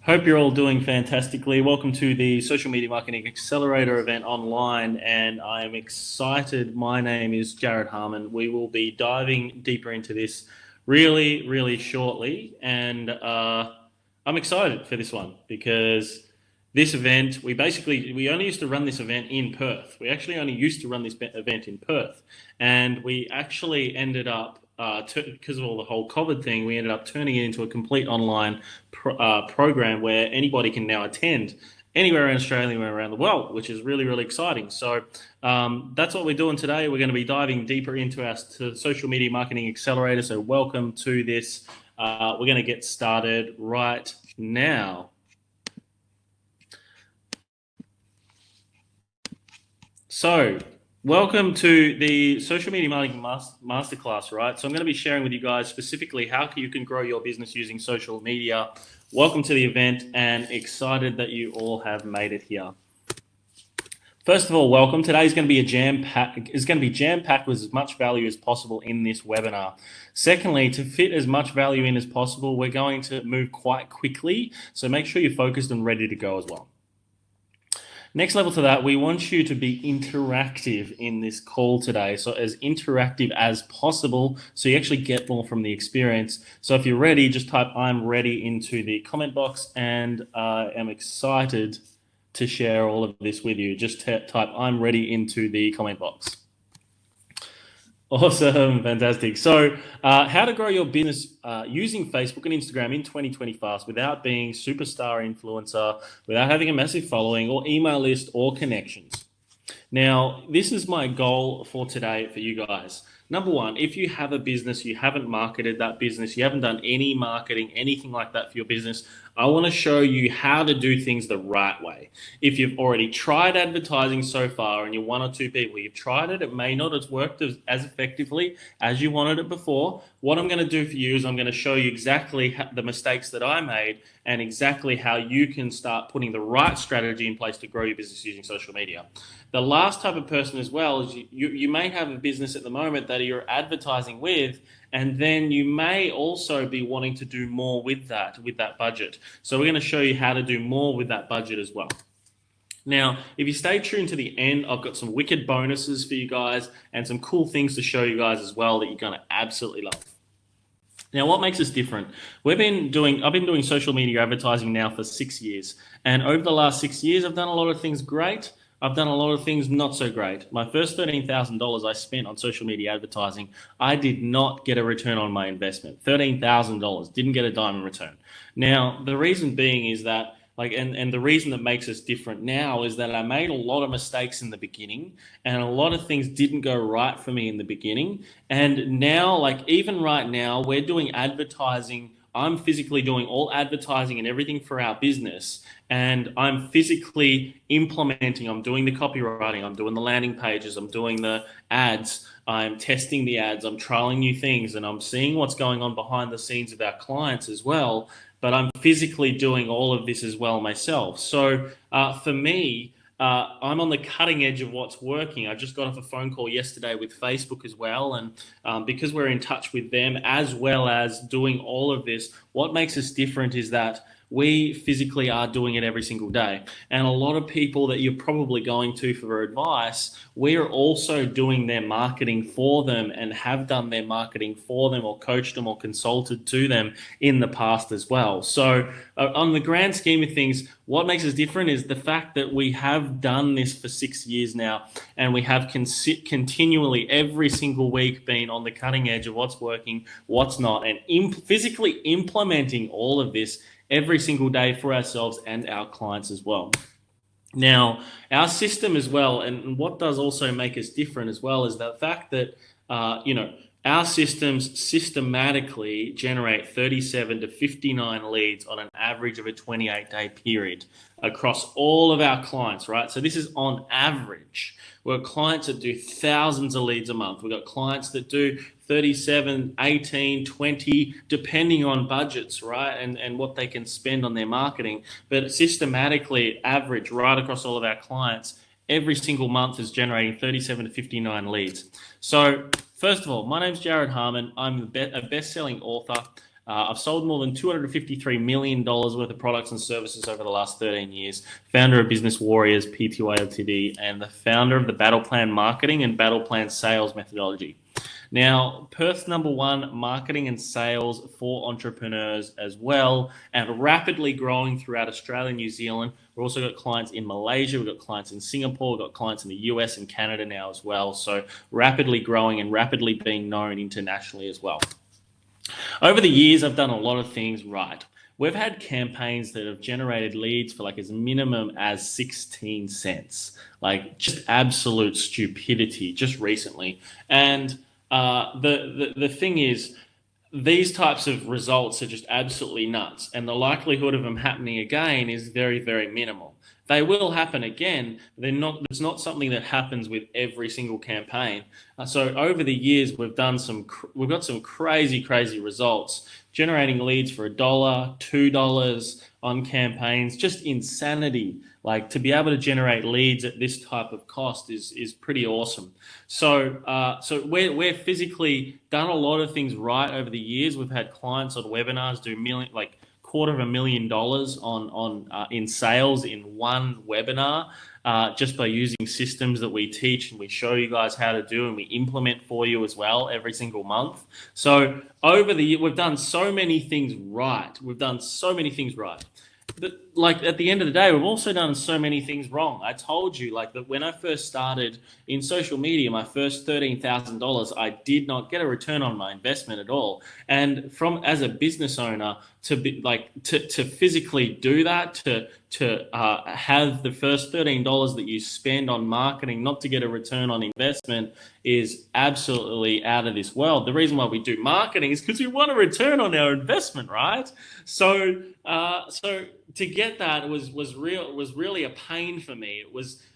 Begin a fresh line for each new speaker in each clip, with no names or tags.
Hope you're all doing fantastically. Welcome to the Social Media Marketing Accelerator event online, and I am excited. My name is Jared Harmon. We will be diving deeper into this really shortly, and I'm excited for this one because this event, we only used to run this event in Perth. We actually only used to run this event in Perth, and we actually ended up because of all the whole COVID thing, we ended up turning it into a complete online program where anybody can now attend anywhere in Australia, anywhere around the world, which is really exciting. So that's what we're doing today. We're going to be diving deeper into our social media marketing accelerator. So welcome to this. We're going to get started right now. So welcome to the Social Media Marketing Masterclass, right? So I'm going to be sharing with you guys specifically how you can grow your business using social media. Welcome to the event, and excited that you all have made it here. First of all, welcome. Today is going to be jam-packed with as much value as possible in this webinar. Secondly, to fit as much value in as possible, we're going to move quite quickly, so make sure you're focused and ready to go as well. Next level to that, we want you to be interactive in this call today. So as interactive as possible, so you actually get more from the experience. So if you're ready, just type "I'm ready" into the comment box, and I am excited to share all of this with you. Just type "I'm ready" into the comment box. Awesome, fantastic. So how to grow your business using Facebook and Instagram in 2020 fast without being superstar influencer, without having a massive following or email list or connections. Now, this is my goal for today for you guys. Number one, if you have a business, you haven't marketed that business, you haven't done any marketing, anything like that for your business, I want to show you how to do things the right way. If you've already tried advertising so far and you're one or two people, you've tried it, it may not have worked as effectively as you wanted it before. What I'm going to do for you is I'm going to show you exactly the mistakes that I made and exactly how you can start putting the right strategy in place to grow your business using social media. The last type of person as well is you may have a business at the moment that you're advertising with, and then you may also be wanting to do more with that budget. So we're going to show you how to do more with that budget as well. Now, if you stay tuned to the end, I've got some wicked bonuses for you guys and some cool things to show you guys as well that you're going to absolutely love. Now, what makes us different? I've been doing social media advertising now for 6 years. And over the last 6 years, I've done a lot of things great. I've done a lot of things not so great. My first $13,000 I spent on social media advertising, I did not get a return on my investment. $13,000, didn't get a dime in return. Now, the reason being is that and the reason that makes us different now is that I made a lot of mistakes in the beginning, and a lot of things didn't go right for me in the beginning. And now, even right now, we're doing advertising. I'm physically doing all advertising and everything for our business, and I'm physically implementing. I'm doing the copywriting, I'm doing the landing pages, I'm doing the ads, I'm testing the ads, I'm trialing new things, and I'm seeing what's going on behind the scenes of our clients as well. But I'm physically doing all of this as well myself. So for me, I'm on the cutting edge of what's working. I just got off a phone call yesterday with Facebook as well. And because we're in touch with them as well as doing all of this, what makes us different is that we physically are doing it every single day. And a lot of people that you're probably going to for advice, we are also doing their marketing for them and have done their marketing for them or coached them or consulted to them in the past as well. So on the grand scheme of things, what makes us different is the fact that we have done this for 6 years now, and we have continually every single week been on the cutting edge of what's working, what's not, and physically implementing all of this every single day for ourselves and our clients as well. Now, our system as well, and what does also make us different as well, is the fact that, our systems systematically generate 37 to 59 leads on an average of a 28-day period across all of our clients, right? So this is on average. We've got clients that do thousands of leads a month. We've got clients that do 37, 18, 20, depending on budgets, right? And what they can spend on their marketing. But systematically, average right across all of our clients, every single month is generating 37 to 59 leads. So first of all, my name's Jared Harmon. I'm a best-selling author. I've sold more than $253 million worth of products and services over the last 13 years. Founder of Business Warriors, PTY Ltd, and the founder of the Battle Plan Marketing and Battle Plan Sales methodology. Now, Perth's #1 marketing and sales for entrepreneurs as well, and rapidly growing throughout Australia and New Zealand. We've also got clients in Malaysia, we've got clients in Singapore, we've got clients in the US and Canada now as well. So rapidly growing and rapidly being known internationally as well. Over the years, I've done a lot of things right. We've had campaigns that have generated leads for like as minimum as 16 cents, like just absolute stupidity just recently. And the thing is, these types of results are just absolutely nuts, and the likelihood of them happening again is very, very minimal. They will happen again. It's not something that happens with every single campaign. So over the years, we've got some crazy, crazy results, generating leads for $1, $2 on campaigns, just insanity. Like, to be able to generate leads at this type of cost is pretty awesome. So we're physically done a lot of things right over the years. We've had clients on webinars do $250,000 on in sales in one webinar, just by using systems that we teach and we show you guys how to do and we implement for you as well every single month. So over the year, we've done so many things right. But like, at the end of the day, we've also done so many things wrong. I told you, like, that when I first started in social media, my first $13,000, I did not get a return on my investment at all. And as a business owner, to physically do that, to have the first $13 that you spend on marketing not to get a return on investment is absolutely out of this world. The reason why we do marketing is because we want a return on our investment, right? So to get that was really a pain for me.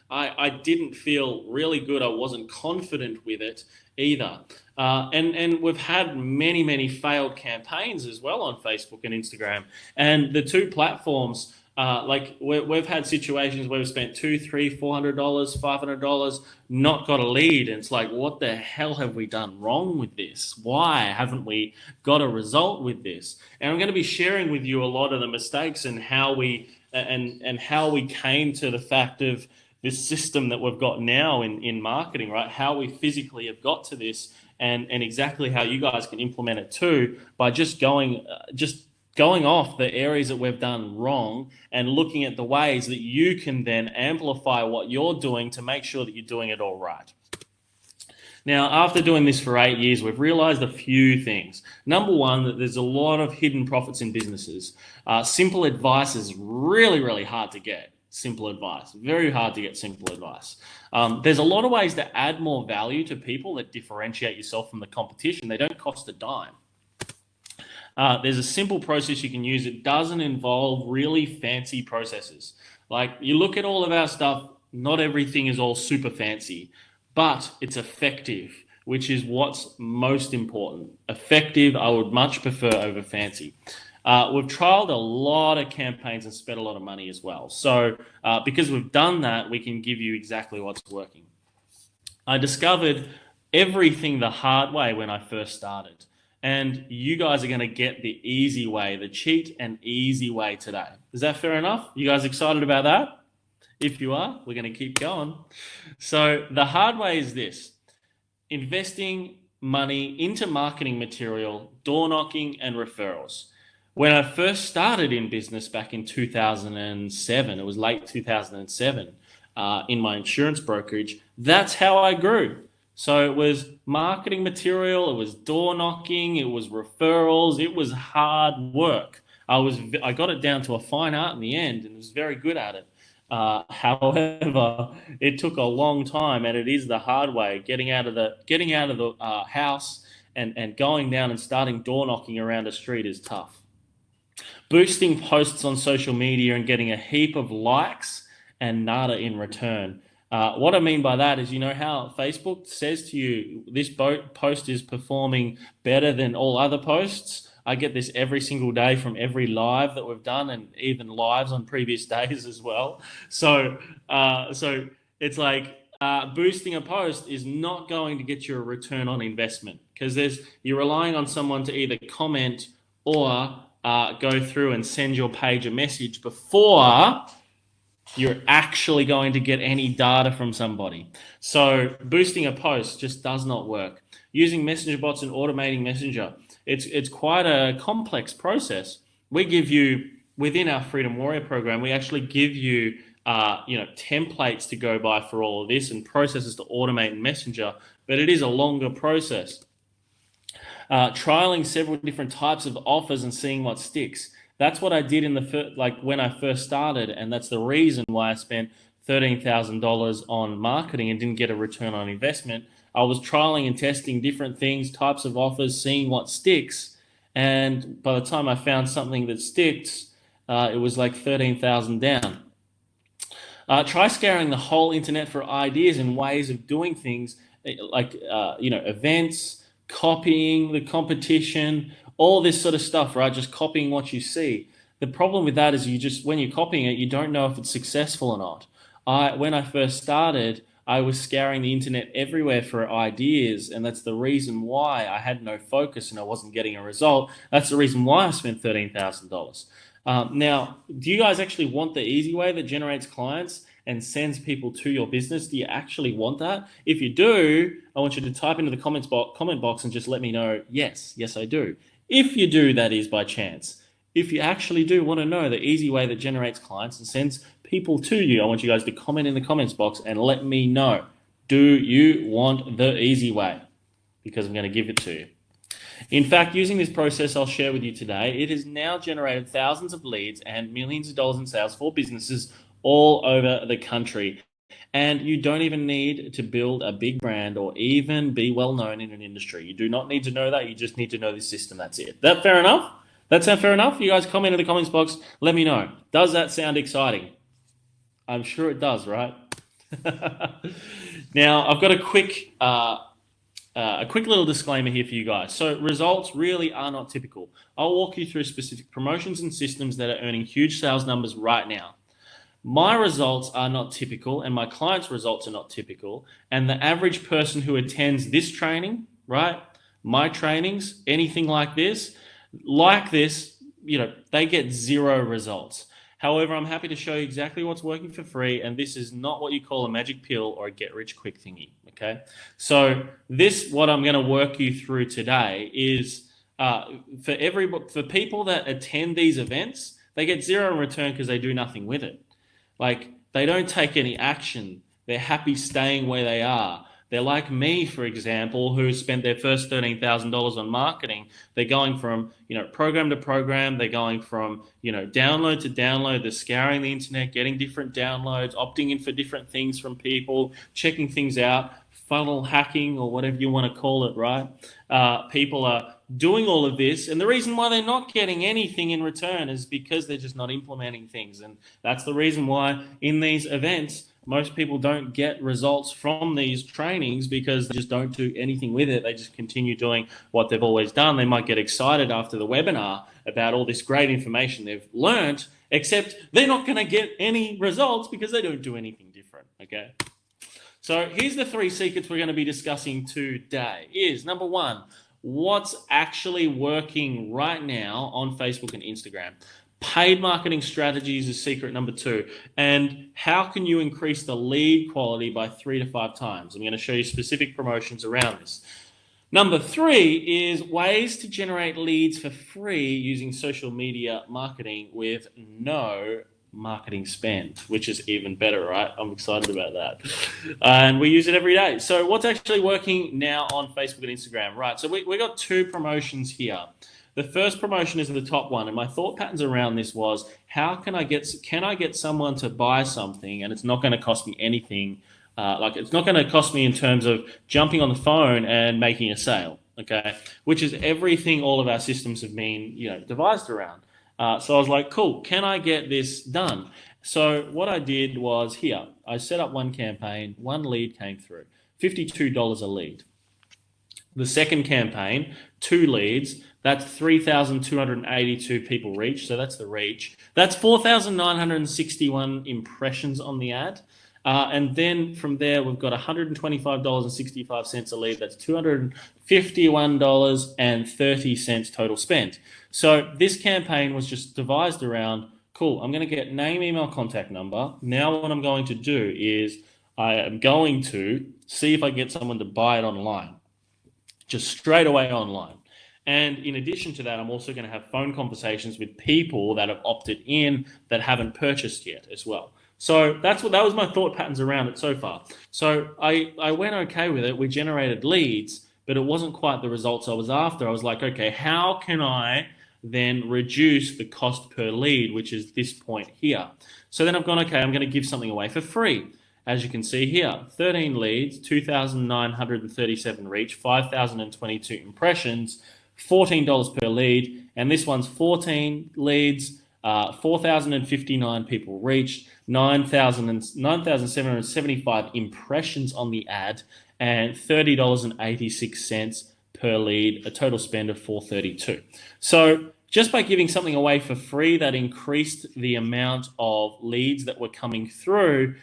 I didn't feel really good. I wasn't confident with it either. And we've had many failed campaigns as well on Facebook and Instagram. And the two platforms, we've had situations where we've spent $200, $300, $400, $500, not got a lead. And it's like, what the hell have we done wrong with this? Why haven't we got a result with this? And I'm going to be sharing with you a lot of the mistakes and how we came to the fact of this system that we've got now in marketing, right? How we physically have got to this, and exactly how you guys can implement it too, by just going off the areas that we've done wrong and looking at the ways that you can then amplify what you're doing to make sure that you're doing it all right. Now, after doing this for 8 years, we've realized a few things. Number one, that there's a lot of hidden profits in businesses. Simple advice is really, really hard to get. Simple advice, very hard to get simple advice. There's a lot of ways to add more value to people that differentiate yourself from the competition. They don't cost a dime. There's a simple process you can use. It doesn't involve really fancy processes. Like, you look at all of our stuff, not everything is all super fancy, but it's effective, which is what's most important. Effective, I would much prefer over fancy. We've trialed a lot of campaigns and spent a lot of money as well. So because we've done that, we can give you exactly what's working. I discovered everything the hard way when I first started. And you guys are going to get the easy way, the cheat and easy way today. Is that fair enough? You guys excited about that? If you are, we're going to keep going. So the hard way is this: investing money into marketing material, door knocking, and referrals. When I first started in business back in 2007, it was late 2007, in my insurance brokerage, that's how I grew. So it was marketing material, it was door knocking, it was referrals, it was hard work. I got it down to a fine art in the end and was very good at it. However, it took a long time, and it is the hard way. Getting out of the house and going down and starting door knocking around a street is tough. Boosting posts on social media and getting a heap of likes and nada in return. What I mean by that is, you know how Facebook says to you, this post is performing better than all other posts? I get this every single day from every live that we've done, and even lives on previous days as well. So it's like, boosting a post is not going to get you a return on investment, because you're relying on someone to either comment or go through and send your page a message before you're actually going to get any data from somebody. So boosting a post just does not work. Using messenger bots and automating messenger, it's quite a complex process. We give you, within our Freedom Warrior program, we actually give you templates to go by for all of this and processes to automate in messenger, but it is a longer process. Trialing several different types of offers and seeing what sticks. That's what I did in when I first started, and that's the reason why I spent $13,000 on marketing and didn't get a return on investment. I was trialing and testing different things, types of offers, seeing what sticks, and by the time I found something that sticks, it was like 13,000 down. Try scouring the whole internet for ideas and ways of doing things, like events, copying the competition, all this sort of stuff, right? Just copying what you see. The problem with that is when you're copying it, you don't know if it's successful or not. When I first started, I was scouring the internet everywhere for ideas, and that's the reason why I had no focus and I wasn't getting a result. That's the reason why I spent $13,000. Now, do you guys actually want the easy way that generates clients and sends people to your business? Do you actually want that? If you do, I want you to type into the comment box and just let me know, yes, I do. If you do, that is by chance. If you actually do want to know the easy way that generates clients and sends people to you, I want you guys to comment in the comments box and let me know. Do you want the easy way? Because I'm going to give it to you. In fact, using this process I'll share with you today, it has now generated thousands of leads and millions of dollars in sales for businesses all over the country. And you don't even need to build a big brand or even be well known in an industry. You do not need to know that. You just need to know the system. That's it. That fair enough? That sound fair enough? You guys comment in the comments box. Let me know. Does that sound exciting? I'm sure it does, right? Now, I've got a quick little disclaimer here for you guys. So results really are not typical. I'll walk you through specific promotions and systems that are earning huge sales numbers right now. My results are not typical, and my clients' results are not typical. And the average person who attends this training, right? My trainings, anything like this, they get zero results. However, I'm happy to show you exactly what's working for free, and this is not what you call a magic pill or a get-rich-quick thingy, okay? So what I'm going to work you through today is for people that attend these events, they get zero in return because they do nothing with it. Like, they don't take any action. They're happy staying where they are. They're like me, for example, who spent their first $13,000 on marketing. They're going from, program to program. They're going from, download to download. They're scouring the internet, getting different downloads, opting in for different things from people, checking things out, funnel hacking or whatever you want to call it, right? People are doing all of this, and the reason why they're not getting anything in return is because they're just not implementing things. And that's the reason why in these events, most people don't get results from these trainings, because they just don't do anything with it. They just continue doing what they've always done. They might get excited after the webinar about all this great information they've learned, except they're not going to get any results because they don't do anything different, okay? So here's the 3 secrets we're going to be discussing today. Number 1, what's actually working right now on Facebook and Instagram. Paid marketing strategies is secret number 2. And how can you increase the lead quality by 3 to 5 times? I'm going to show you specific promotions around this. Number 3 is ways to generate leads for free using social media marketing with no marketing spend, which is even better, right? I'm excited about that. And we use it every day. So what's actually working now on Facebook and Instagram, right? So we got 2 promotions here. The first promotion is the top one, and my thought patterns around this was, can I get someone to buy something and it's not going to cost me anything? It's not going to cost me in terms of jumping on the phone and making a sale, okay? Which is everything all of our systems have been, devised around. So I was like, cool, can I get this done? So what I did was I set up one campaign, 1 lead came through, $52 a lead. The second campaign, 2 leads, that's 3,282 people reached. So that's the reach. That's 4,961 impressions on the ad. And then from there, we've got $125.65 a lead. That's $251.30 total spent. So this campaign was just devised around, cool, I'm going to get name, email, contact number. Now what I'm going to do is I am going to see if I get someone to buy it online, just straight away online. And in addition to that, I'm also going to have phone conversations with people that have opted in that haven't purchased yet as well. So that was my thought patterns around it so far. So I went okay with it. We generated leads, but it wasn't quite the results I was after. I was like, okay, how can I then reduce the cost per lead, which is this point here? So then I've gone, okay, I'm going to give something away for free. As you can see here, 13 leads, 2,937 reach, 5,022 impressions, $14 per lead, and this one's 14 leads, 4,059 people reached, 9,775 impressions on the ad, and $30.86 per lead, a total spend of $432. So just by giving something away for free, that increased the amount of leads that were coming through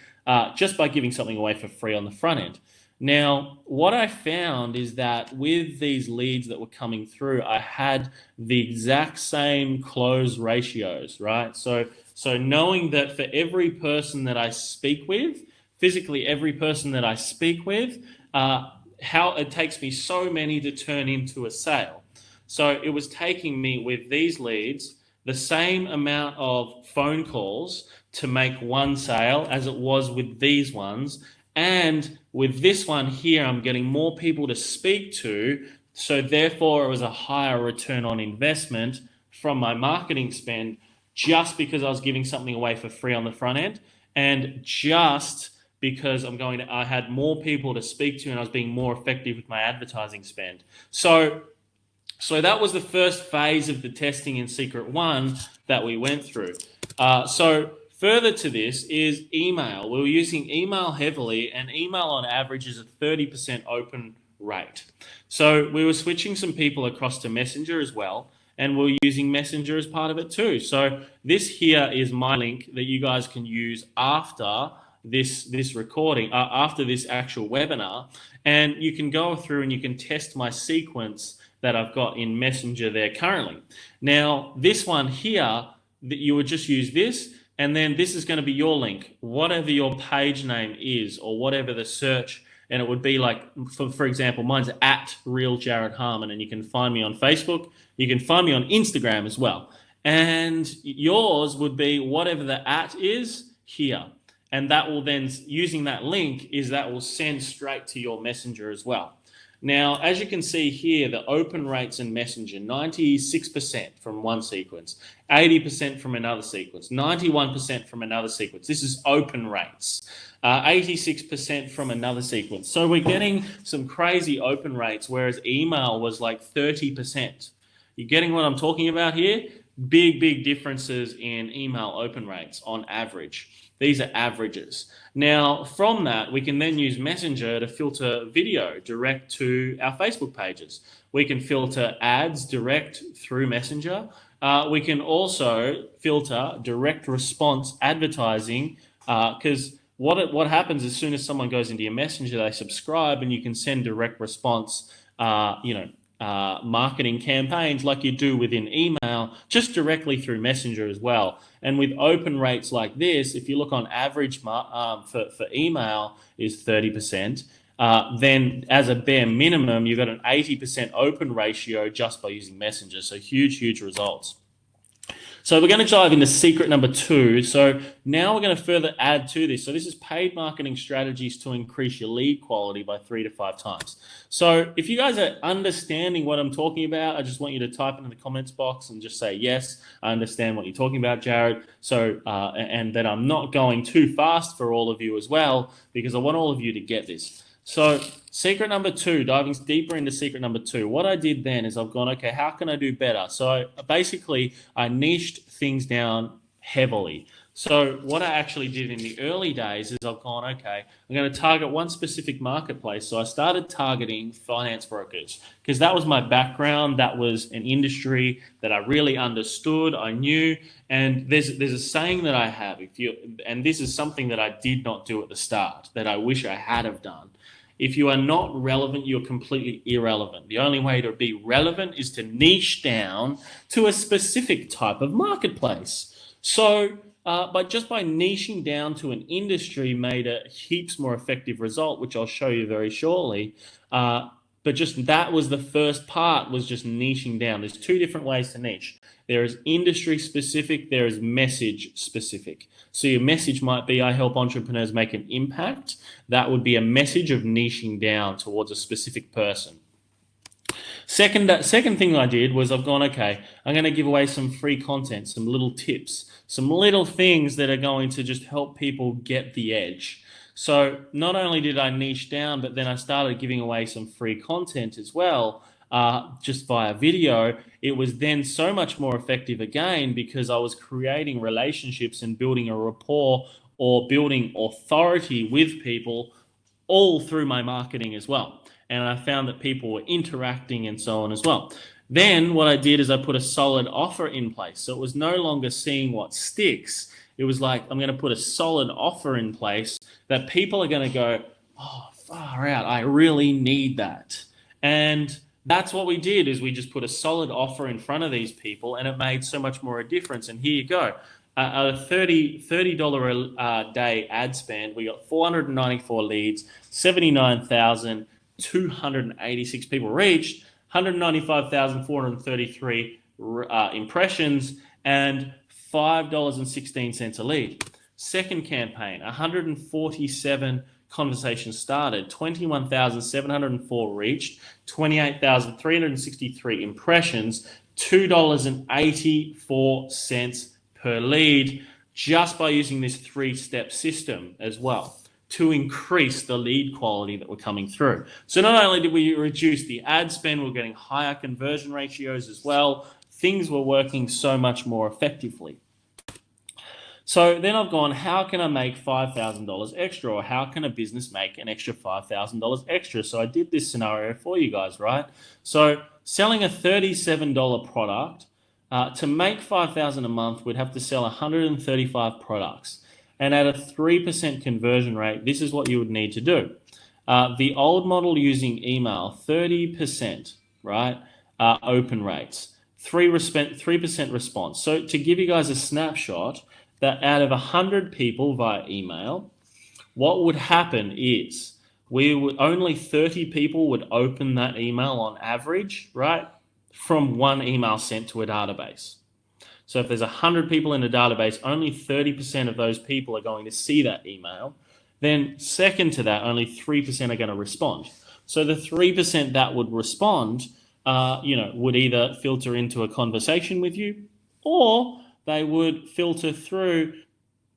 just by giving something away for free on the front end. Now, what I found is that with these leads that were coming through, I had the exact same close ratios, right? So knowing that for every person that I speak with, physically every person that I speak with, how it takes me so many to turn into a sale. So it was taking me with these leads the same amount of phone calls to make one sale as it was with these ones. And with this one here, I'm getting more people to speak to. So therefore, it was a higher return on investment from my marketing spend just because I was giving something away for free on the front end, and just because I had more people to speak to and I was being more effective with my advertising spend. So that was the first phase of the testing in Secret One that we went through. So further to this is email. We were using email heavily, and email on average is a 30% open rate. So we were switching some people across to Messenger as well, and we're using Messenger as part of it too. So this here is my link that you guys can use after this recording, after this actual webinar, and you can go through and you can test my sequence that I've got in Messenger there currently. Now, this one here, that you would just use this, and then this is going to be your link, whatever your page name is, or whatever the search, and it would be like, for example, mine's at Real Jared Harmon, and you can find me on Facebook, you can find me on Instagram as well. And yours would be whatever the at is here. And that will then, using that link, that will send straight to your Messenger as well. Now, as you can see here, the open rates in Messenger, 96% from one sequence, 80% from another sequence, 91% from another sequence. This is open rates. 86% from another sequence. So we're getting some crazy open rates, whereas email was like 30%. You're getting what I'm talking about here? Big differences in email open rates on average. These are averages. Now, from that, we can then use Messenger to filter video direct to our Facebook pages. We can filter ads direct through Messenger. We can also filter direct response advertising, because what happens as soon as someone goes into your Messenger, they subscribe, and you can send direct response, marketing campaigns like you do within email, just directly through Messenger as well. And with open rates like this, if you look on average for email is 30%, then as a bare minimum, you've got an 80% open ratio just by using Messenger. So huge results. So we're going to dive into secret number 2. So now we're going to further add to this. So this is paid marketing strategies to increase your lead quality by 3 to 5 times. So if you guys are understanding what I'm talking about, I just want you to type into the comments box and just say, yes, I understand what you're talking about, Jared. So, and that I'm not going too fast for all of you as well, because I want all of you to get this. So secret number 2, diving deeper into secret number 2. What I did then is I've gone, okay, how can I do better? So basically I niched things down heavily. So what I actually did in the early days is I've gone, okay, I'm going to target one specific marketplace. So I started targeting finance brokers because that was my background. That was an industry that I really understood. I knew. And there's a saying that I have, and this is something that I did not do at the start that I wish I had have done. If you are not relevant, you're completely irrelevant. The only way to be relevant is to niche down to a specific type of marketplace. So, but just by niching down to an industry made a heaps more effective result, which I'll show you very shortly. But just that was the first part, was just niching down. There's two different ways to niche. There is industry specific, there is message specific. So your message might be, I help entrepreneurs make an impact. That would be a message of niching down towards a specific person. Second thing I did was I've gone, okay, I'm going to give away some free content, some little tips, some little things that are going to just help people get the edge. So not only did I niche down, but then I started giving away some free content as well, just via video. It was then so much more effective again because I was creating relationships and building a rapport or building authority with people all through my marketing as well. And I found that people were interacting and so on as well. Then what I did is I put a solid offer in place. So it was no longer seeing what sticks. It was like, I'm going to put a solid offer in place that people are going to go, oh, far out, I really need that. And that's what we did, is we just put a solid offer in front of these people, and it made so much more a difference. And here you go. A $30 a day ad spend, we got 494 leads, 79,286 people reached, 195,433 impressions, and $5.16 a lead. Second campaign, 147 conversations started, 21,704 reached, 28,363 impressions, $2.84 per lead, just by using this three-step system as well to increase the lead quality that were coming through. So not only did we reduce the ad spend, we're getting higher conversion ratios as well. Things were working so much more effectively. So then I've gone, how can I make $5,000 extra, or how can a business make an extra $5,000 extra? So I did this scenario for you guys, right? So selling a $37 product, to make $5,000 a month, we'd have to sell 135 products. And at a 3% conversion rate, this is what you would need to do. The old model using email, 30%, right? Open rates, 3% response. So to give you guys a snapshot, that out of 100 people via email, what would happen is only 30 people would open that email on average, right? From one email sent to a database. So if there's 100 people in a database, only 30% of those people are going to see that email. Then second to that, only 3% are going to respond. So the 3% that would respond, would either filter into a conversation with you, or they would filter through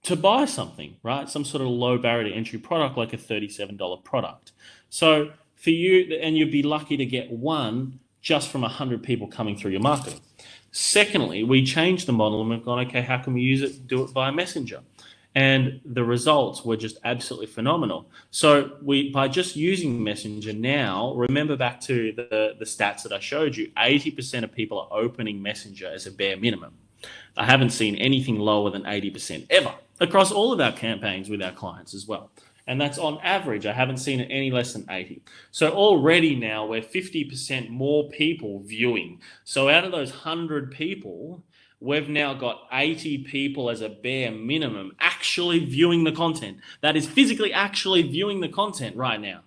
to buy something, right? Some sort of low barrier to entry product like a $37 product. So for you, and you'd be lucky to get one just from 100 people coming through your marketing. Secondly, we changed the model and we've gone, okay, how can we do it via Messenger? And the results were just absolutely phenomenal. So by just using Messenger now, remember back to the stats that I showed you, 80% of people are opening Messenger as a bare minimum. I haven't seen anything lower than 80% ever across all of our campaigns with our clients as well. And that's on average. I haven't seen it any less than 80. So already now we're 50% more people viewing. So out of those 100 people, we've now got 80 people as a bare minimum actually viewing the content. That is physically actually viewing the content right now.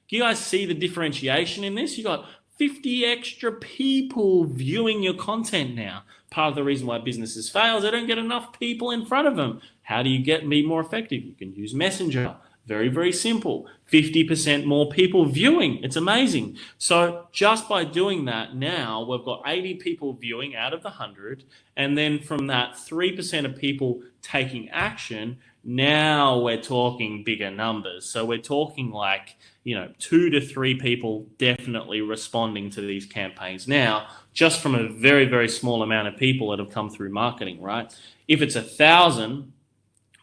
Do you guys see the differentiation in this? You got 50 extra people viewing your content now. Part of the reason why businesses fail is they don't get enough people in front of them. How do you be more effective? You can use Messenger. Very, very simple. 50% more people viewing. It's amazing. So just by doing that, now we've got 80 people viewing out of the 100. And then from that, 3% of people taking action. Now we're talking bigger numbers. So we're talking like, 2 to 3 people definitely responding to these campaigns now, just from a very, very small amount of people that have come through marketing, right? If it's 1,000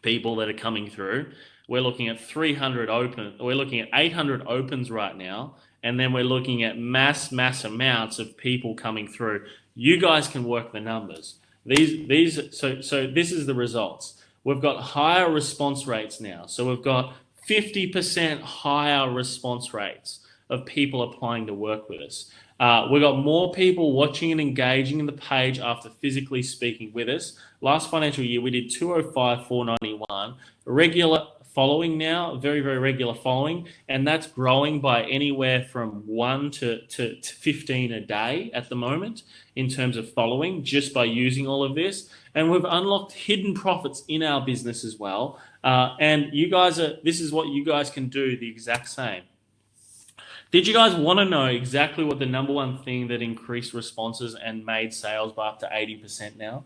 people that are coming through, we're looking at 300 open. We're looking at 800 opens right now, and then we're looking at mass amounts of people coming through. You guys can work the numbers. So this is the results. We've got higher response rates now. So we've got 50% higher response rates of people applying to work with us. We've got more people watching and engaging in the page after physically speaking with us. Last financial year, we did 205,491. Regular following now, very, very regular following, and that's growing by anywhere from 1 to 15 a day at the moment in terms of following, just by using all of this. And we've unlocked hidden profits in our business as well. And this is what you guys can do the exact same. Did you guys want to know exactly what the number one thing that increased responses and made sales by up to 80% now?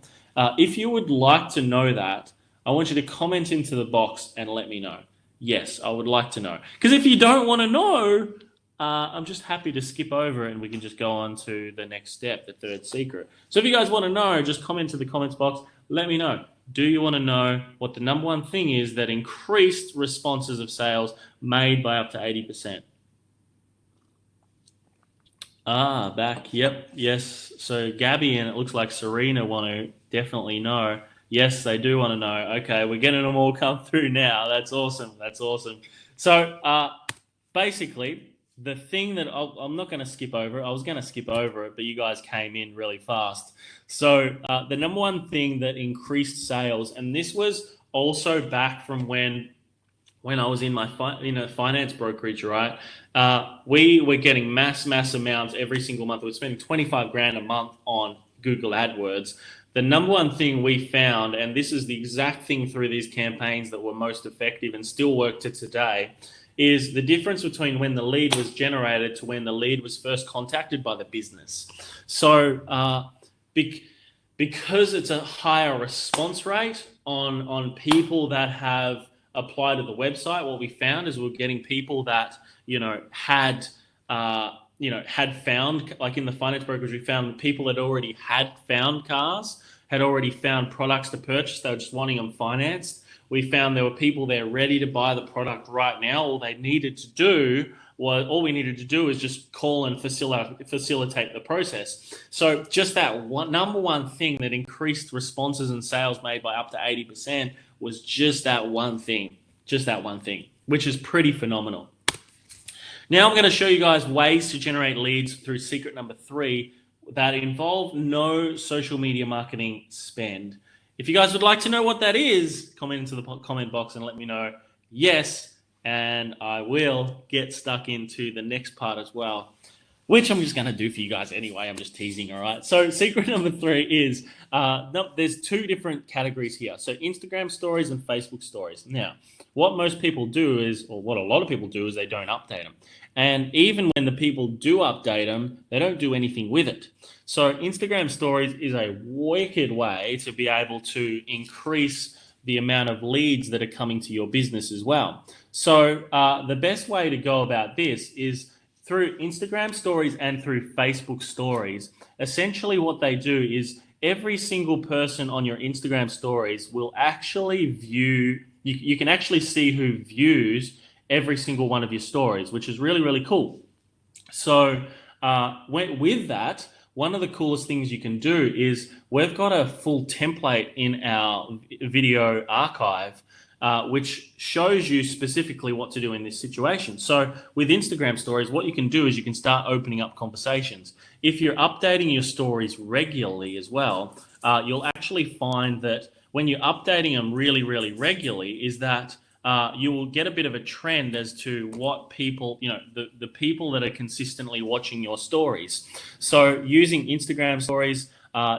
If you would like to know that, I want you to comment into the box and let me know. Yes, I would like to know. Because if you don't want to know, I'm just happy to skip over it and we can just go on to the next step, the third secret. So if you guys want to know, just comment to the comments box. Let me know. Do you want to know what the number one thing is that increased responses of sales made by up to 80%? Back. Yep. Yes. So Gabby and it looks like Serena want to definitely know. Yes, they do want to know. Okay, we're getting them all come through now. That's awesome. That's awesome. So basically, the thing that I'm not going to skip over, I was going to skip over it, but you guys came in really fast. So the number one thing that increased sales, and this was also back from when I was in my finance brokerage, right? We were getting mass amounts every single month. We were spending 25 grand a month on Google AdWords. The number one thing we found, and this is the exact thing through these campaigns that were most effective and still work to today, is the difference between when the lead was generated to when the lead was first contacted by the business. So because it's a higher response rate on people that have applied to the website, what we found is we're getting people that had found, like in the finance brokerage, we found people that already had found cars, had already found products to purchase. They were just wanting them financed. We found there were people there ready to buy the product right now. All we needed to do is just call and facilitate the process. So just that number one thing that increased responses and sales made by up to 80% was just that one thing, which is pretty phenomenal. Now I'm going to show you guys ways to generate leads through secret number 3 that involve no social media marketing spend. If you guys would like to know what that is, comment into the comment box and let me know. Yes, and I will get stuck into the next part as well, which I'm just going to do for you guys anyway. I'm just teasing, all right? So secret number 3 is, there's 2 different categories here. So Instagram stories and Facebook stories. Now, what most people do is, or what a lot of people do is they don't update them. And even when the people do update them, they don't do anything with it. So Instagram stories is a wicked way to be able to increase the amount of leads that are coming to your business as well. So the best way to go about this is through Instagram stories and through Facebook stories. Essentially what they do is every single person on your Instagram stories will actually view, you can actually see who views every single one of your stories, which is really, really cool. So with that, one of the coolest things you can do is we've got a full template in our video archive, which shows you specifically what to do in this situation. So with Instagram stories, what you can do is you can start opening up conversations. If you're updating your stories regularly as well, you'll actually find that when you're updating them really, really regularly, is that you will get a bit of a trend as to what people, the people that are consistently watching your stories. So using Instagram stories,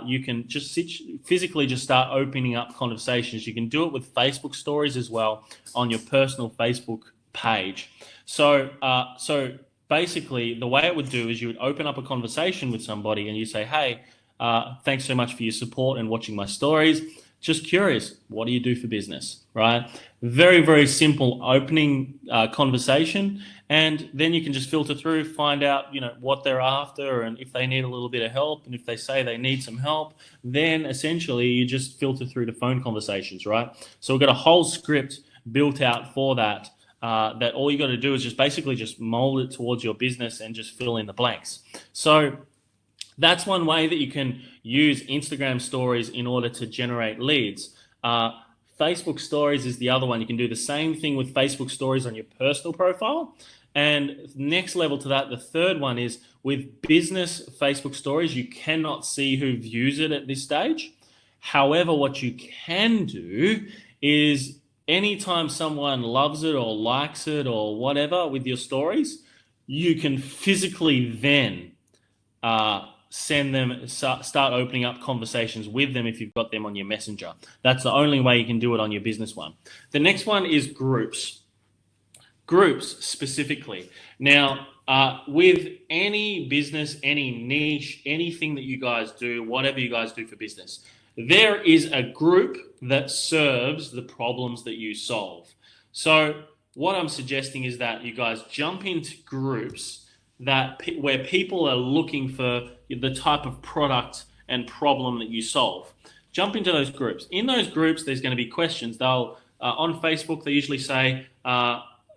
you can just physically just start opening up conversations. You can do it with Facebook stories as well on your personal Facebook page. So basically, the way it would do is you would open up a conversation with somebody and you say, hey, thanks so much for your support and watching my stories. Just curious, what do you do for business, right? Very, very simple opening conversation. And then you can just filter through, find out, what they're after, and if they need a little bit of help. And if they say they need some help, then essentially you just filter through to phone conversations, right? So we've got a whole script built out for that. That all you got to do is just basically just mold it towards your business and just fill in the blanks. So that's one way that you can use Instagram stories in order to generate leads. Facebook stories is the other one. You can do the same thing with Facebook stories on your personal profile. And next level to that, the third one is with business Facebook stories, you cannot see who views it at this stage. However, what you can do is anytime someone loves it or likes it or whatever with your stories, you can physically then start opening up conversations with them if you've got them on your messenger. That's the only way you can do it on your business one. The next one is groups. Groups specifically. Now, with any business, any niche, anything that you guys do, whatever you guys do for business, there is a group that serves the problems that you solve. So what I'm suggesting is that you guys jump into groups where people are looking for the type of product and problem that you solve. Jump into those groups. In those groups, there's going to be questions. They'll on Facebook, they usually say,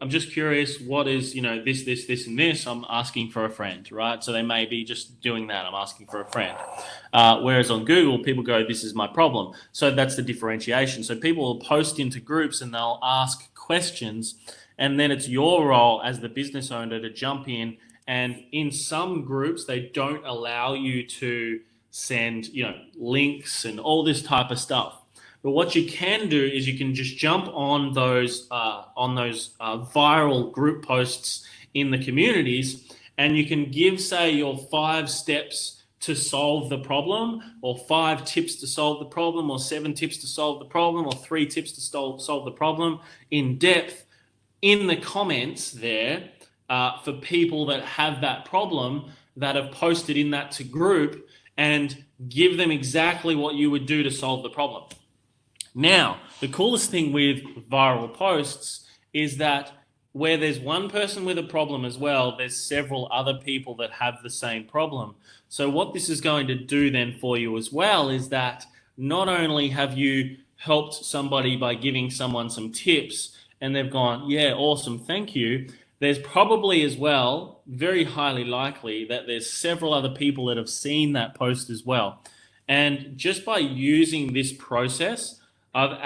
I'm just curious, what is, this, and this? I'm asking for a friend, right? So they may be just doing that. I'm asking for a friend. Whereas on Google, people go, this is my problem. So that's the differentiation. So people will post into groups and they'll ask questions. And then it's your role as the business owner to jump in. And in some groups, they don't allow you to send, links and all this type of stuff. But what you can do is you can just jump on those viral group posts in the communities, and you can give, say, your 5 steps to solve the problem, or 5 tips to solve the problem, or 7 tips to solve the problem, or 3 tips to solve the problem in depth in the comments there for people that have that problem that have posted in that to group, and give them exactly what you would do to solve the problem. Now, the coolest thing with viral posts is that where there's one person with a problem as well, there's several other people that have the same problem. So what this is going to do then for you as well is that not only have you helped somebody by giving someone some tips and they've gone, yeah, awesome, thank you. There's probably as well, very highly likely, that there's several other people that have seen that post as well. And just by using this process, I've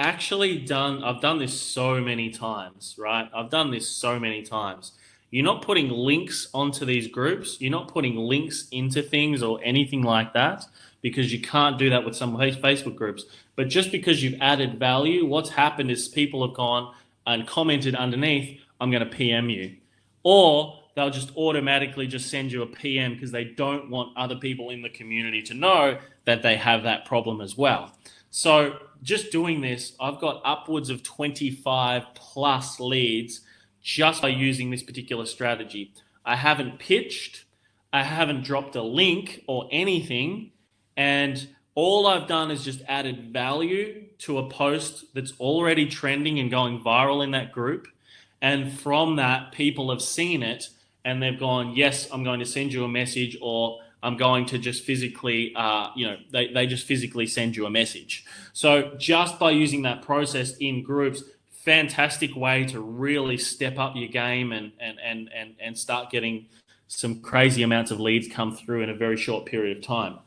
done this so many times, right? I've done this so many times. You're not putting links onto these groups. You're not putting links into things or anything like that, because you can't do that with some Facebook groups. But just because you've added value, what's happened is people have gone and commented underneath, I'm going to PM you. Or they'll just automatically just send you a PM because they don't want other people in the community to know that they have that problem as well. So just doing this, I've got upwards of 25 plus leads just by using this particular strategy. I haven't pitched, I haven't dropped a link or anything, and all I've done is just added value to a post that's already trending and going viral in that group. And from that, people have seen it and they've gone, yes, I'm going to send you a message, or I'm going to just physically, they just physically send you a message. So just by using that process in groups, fantastic way to really step up your game and start getting some crazy amounts of leads come through in a very short period of time.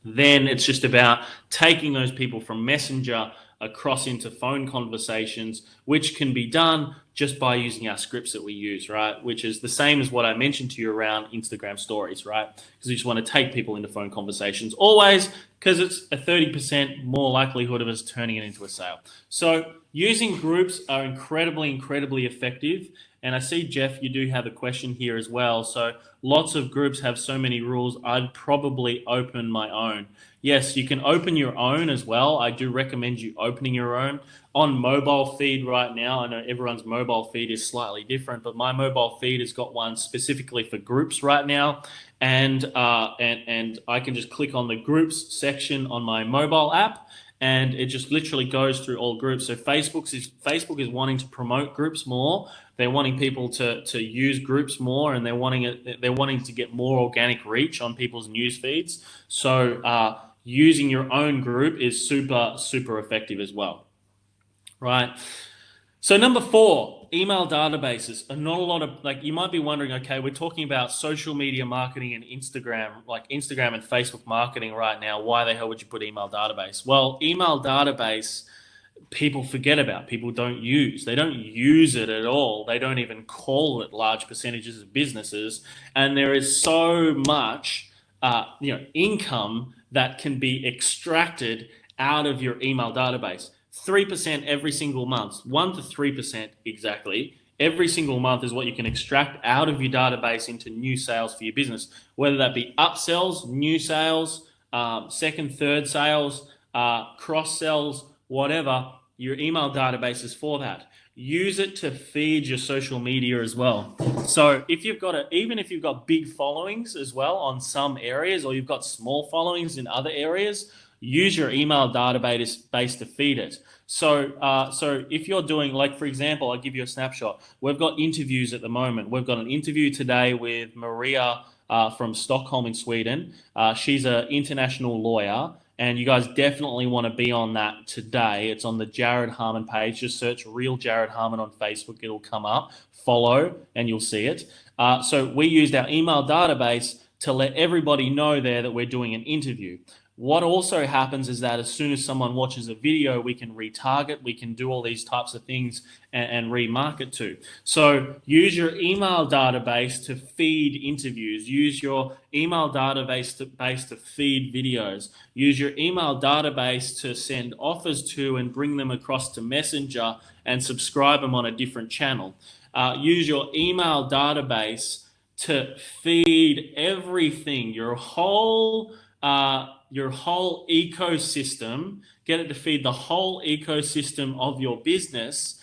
Then it's just about taking those people from Messenger across into phone conversations, which can be done just by using our scripts that we use, right? Which is the same as what I mentioned to you around Instagram stories, right? Because we just want to take people into phone conversations. Always because it's a 30% more likelihood of us turning it into a sale. So using groups are incredibly effective. And I see, Jeff, you do have a question here as well. So lots of groups have so many rules. I'd probably open my own. Yes, you can open your own as well. I do recommend you opening your own. On mobile feed right now, I know everyone's mobile feed is slightly different, but my mobile feed has got one specifically for groups right now. And I can just click on the groups section on my mobile app, and it just literally goes through all groups. So Facebook is wanting to promote groups more. They're wanting people to use groups more, and they're wanting to get more organic reach on people's news feeds. So using your own group is super effective as well, right? So number 4, email databases are not a lot of, like, you might be wondering, okay, we're talking about social media marketing and Instagram, like Instagram and Facebook marketing right now. Why the hell would you put email database? Well, email database, people forget about, people don't use. They don't use it at all. They don't even call it large percentages of businesses. And there is so much, income that can be extracted out of your email database. 3% every single month, 1 to 3% exactly, every single month is what you can extract out of your database into new sales for your business, whether that be upsells, new sales, second, third sales, cross sells, whatever. Your email database is for that. Use it to feed your social media as well. So if you've got even if you've got big followings as well on some areas, or you've got small followings in other areas, use your email database to feed it. So if you're doing, like, for example, I'll give you a snapshot. We've got interviews at the moment. We've got an interview today with Maria from Stockholm in Sweden. She's an international lawyer, and you guys definitely want to be on that today. It's on the Jared Harmon page. Just search Real Jared Harmon on Facebook. It'll come up. Follow, and you'll see it. So we used our email database to let everybody know there that we're doing an interview. What also happens is that as soon as someone watches a video, we can retarget, we can do all these types of things and remarket to. So use your email database to feed interviews. Use your email database to feed videos. Use your email database to send offers to and bring them across to Messenger and subscribe them on a different channel. Use your email database to feed everything, your whole ecosystem. Get it to feed the whole ecosystem of your business,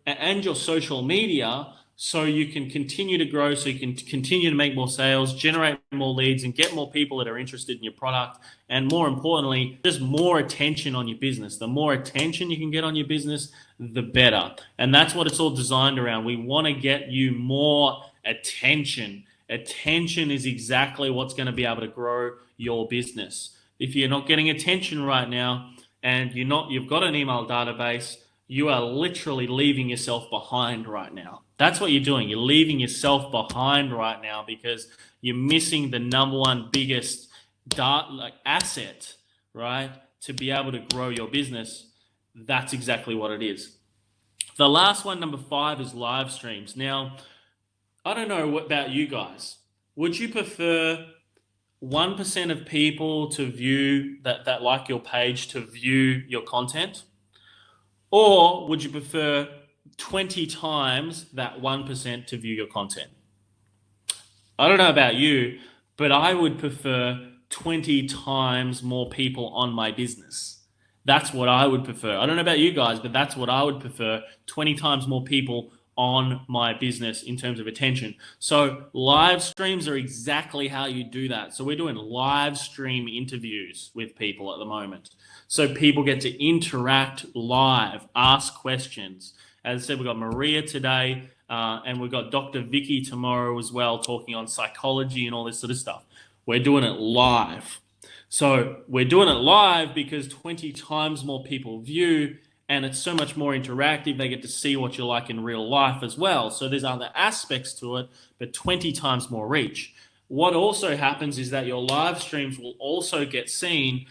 and your social media, so you can continue to grow, so you can continue to make more sales, generate more leads, and get more people that are interested in your product, and more importantly, just more attention on your business. The more attention you can get on your business, the better. And that's what it's all designed around. We want to get you more attention. Attention is exactly what's going to be able to grow your business. If you're not getting attention right now, and you've got an email database, you are literally leaving yourself behind right now. That's what you're doing. You're leaving yourself behind right now because you're missing the number one biggest asset, right, to be able to grow your business. That's exactly what it is. The last one, number 5, is live streams. Now, I don't know about you guys. Would you prefer 1% of people to view that like your page to view your content? Or would you prefer 20 times that 1% to view your content? I don't know about you, but I would prefer 20 times more people on my business. That's what I would prefer. I don't know about you guys, but that's what I would prefer. 20 times more people on my business in terms of attention. So live streams are exactly how you do that. So we're doing live stream interviews with people at the moment. So people get to interact live, ask questions. As I said, we've got Maria today, and we've got Dr. Vicky tomorrow as well, talking on psychology and all this sort of stuff. We're doing it live. So we're doing it live because 20 times more people view, and it's so much more interactive. They get to see what you're like in real life as well. So there's other aspects to it, but 20 times more reach. What also happens is that your live streams will also get seen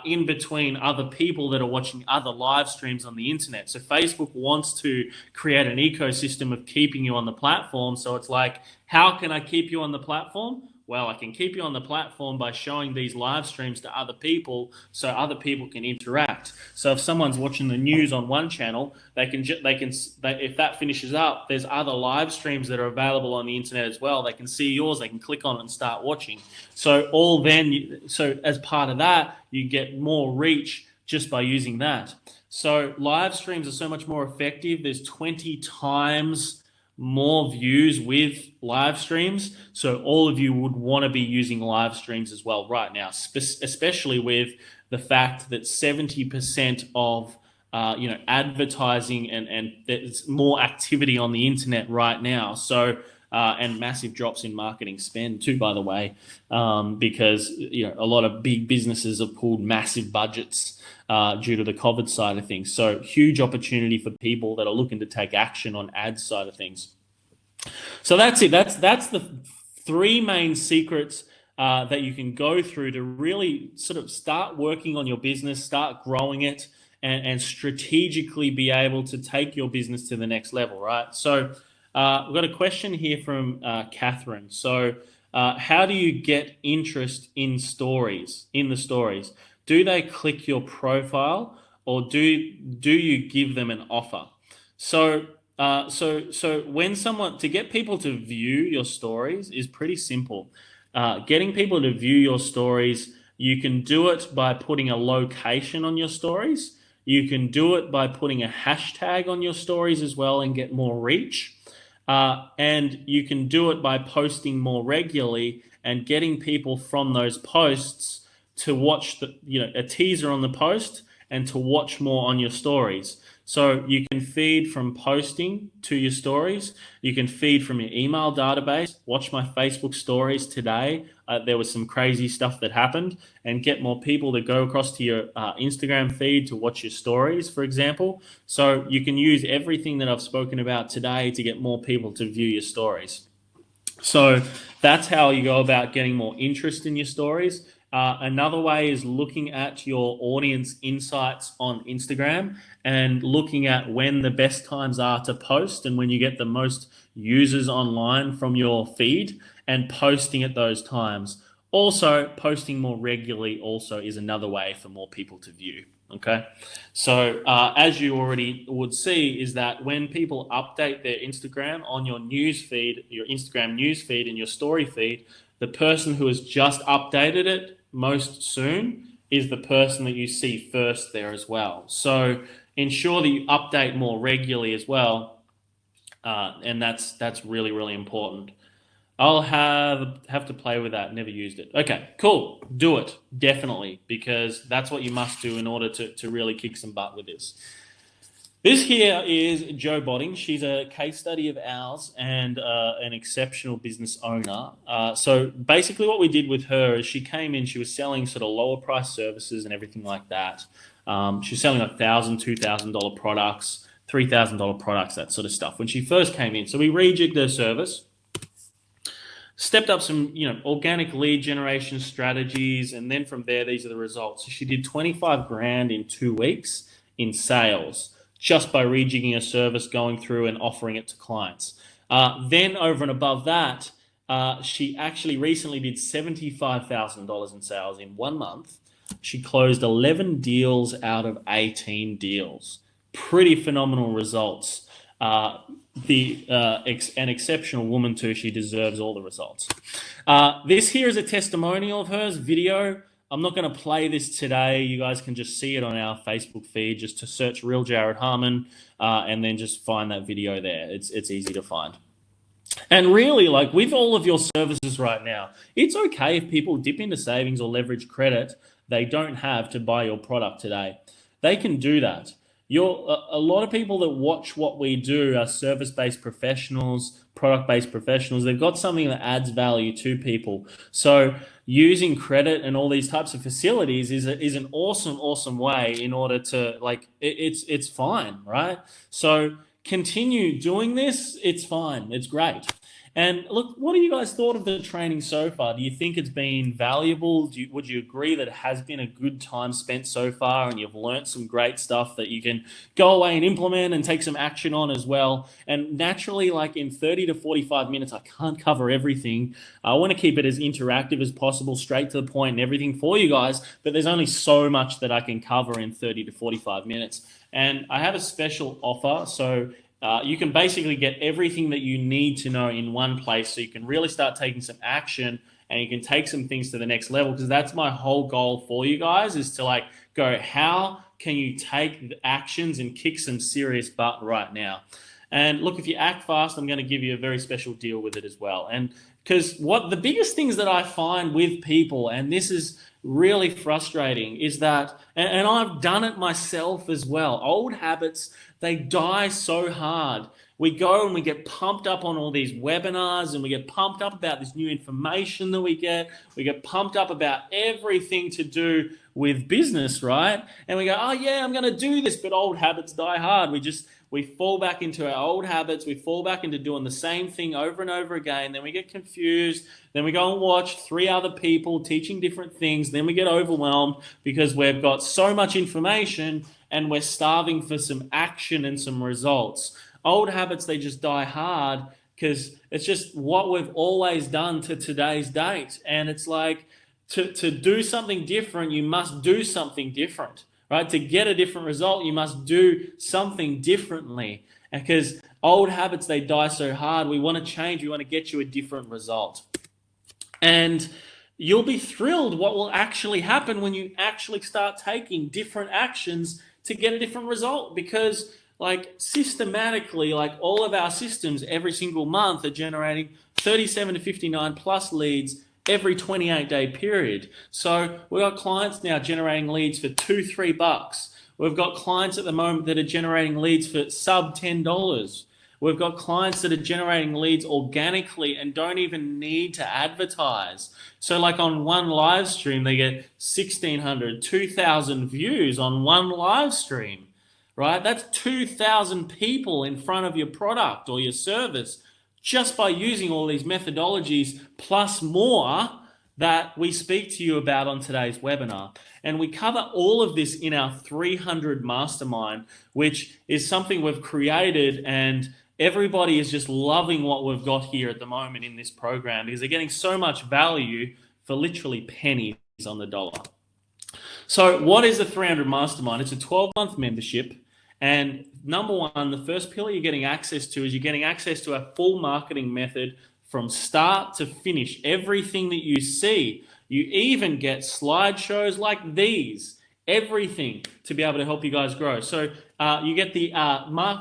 in between other people that are watching other live streams on the internet. So Facebook wants to create an ecosystem of keeping you on the platform. So it's like, how can I keep you on the platform? Well, I can keep you on the platform by showing these live streams to other people so other people can interact. So if someone's watching the news on one channel, if that finishes up, there's other live streams that are available on the internet as well. They can see yours, they can click on it and start watching. So as part of that, you get more reach just by using that. So live streams are so much more effective. There's 20 times more views with live streams. So all of you would want to be using live streams as well right now, especially with the fact that 70% of advertising and there's more activity on the internet right now. So and massive drops in marketing spend too, by the way, because a lot of big businesses have pulled massive budgets due to the COVID side of things. So huge opportunity for people that are looking to take action on ads side of things. So that's it. That's the three main secrets that you can go through to really sort of start working on your business, start growing it, and strategically be able to take your business to the next level, right? So we've got a question here from Catherine. So how do you get interest in the stories? Do they click your profile, or do you give them an offer? So when to get people to view your stories is pretty simple. Getting people to view your stories, you can do it by putting a location on your stories. You can do it by putting a hashtag on your stories as well and get more reach. And you can do it by posting more regularly and getting people from those posts to watch a teaser on the post and to watch more on your stories. So you can feed from posting to your stories. You can feed from your email database. Watch my Facebook stories today. There was some crazy stuff that happened, and get more people to go across to your Instagram feed to watch your stories, for example. So you can use everything that I've spoken about today to get more people to view your stories. So that's how you go about getting more interest in your stories. Another way is looking at your audience insights on Instagram and looking at when the best times are to post and when you get the most users online from your feed, and posting at those times. Also, posting more regularly also is another way for more people to view. Okay, so as you already would see, is that when people update their Instagram on your news feed, your Instagram news feed and your story feed, the person who has just updated it most soon is the person that you see first there as well. So ensure that you update more regularly as well, and that's really, really important. I'll have to play with that. Never used it. Okay, cool. Do it, definitely, because that's what you must do in order to really kick some butt with this. This here is Jo Botting. She's a case study of ours and an exceptional business owner. So basically what we did with her is she came in, she was selling sort of lower price services and everything like that. She was selling like $1,000, $2,000 products, $3,000 products, that sort of stuff when she first came in. So we rejigged her service, stepped up some organic lead generation strategies, and then from there, these are the results. So she did 25 grand in 2 weeks in sales, just by rejigging a service, going through and offering it to clients. Then over and above that, she actually recently did $75,000 in sales in 1 month. She closed 11 deals out of 18 deals. Pretty phenomenal results. An exceptional woman too. She deserves all the results. This here is a testimonial of hers, video. I'm not going to play this today. You guys can just see it on our Facebook feed. Just to search Real Jared Harmon and then just find that video there. It's easy to find. And really, like with all of your services right now, it's okay if people dip into savings or leverage credit they don't have to buy your product today. They can do that. A lot of people that watch what we do are service-based professionals, product-based professionals. They've got something that adds value to people. So using credit and all these types of facilities is an awesome way in order to, like, it's fine, right? So continue doing this. It's fine. It's great. And look, what have you guys thought of the training so far? Do you think it's been valuable? Would you agree that it has been a good time spent so far and you've learnt some great stuff that you can go away and implement and take some action on as well? And naturally, like in 30 to 45 minutes, I can't cover everything. I want to keep it as interactive as possible, straight to the point and everything for you guys, but there's only so much that I can cover in 30 to 45 minutes. And I have a special offer. So you can basically get everything that you need to know in one place, so you can really start taking some action and you can take some things to the next level, because that's my whole goal for you guys, is to like go, how can you take the actions and kick some serious butt right now? And look, if you act fast, I'm going to give you a very special deal with it as well. And because what the biggest things that I find with people, and this is really frustrating, is that, and I've done it myself as well, old habits, they die so hard. We go and we get pumped up on all these webinars and we get pumped up about this new information that we get. We get pumped up about everything to do with business, right? And we go, oh yeah, I'm going to do this, but old habits die hard. We fall back into our old habits. We fall back into doing the same thing over and over again. Then we get confused. Then we go and watch 3 other people teaching different things. Then we get overwhelmed because we've got so much information and we're starving for some action and some results. Old habits, they just die hard because it's just what we've always done to today's date. And it's like, to do something different, you must do something different. Right? To get a different result, you must do something differently. Because old habits, they die so hard. We want to change. We want to get you a different result. And you'll be thrilled what will actually happen when you actually start taking different actions to get a different result. Because like systematically, like all of our systems every single month are generating 37 to 59 plus leads every 28-day period. So we've got clients now generating leads for $2-3. We've got clients at the moment that are generating leads for sub $10. We've got clients that are generating leads organically and don't even need to advertise. So like on one live stream, they get 1,600, 2,000 views on one live stream, right? That's 2,000 people in front of your product or your service, just by using all these methodologies plus more that we speak to you about on today's webinar. And we cover all of this in our 300 Mastermind, which is something we've created, and everybody is just loving what we've got here at the moment in this program because they're getting so much value for literally pennies on the dollar. So what is the 300 Mastermind? It's a 12-month membership. And number one, the first pillar you're getting access to is you're getting access to our full marketing method from start to finish. Everything that you see, you even get slideshows like these, everything to be able to help you guys grow. So you get the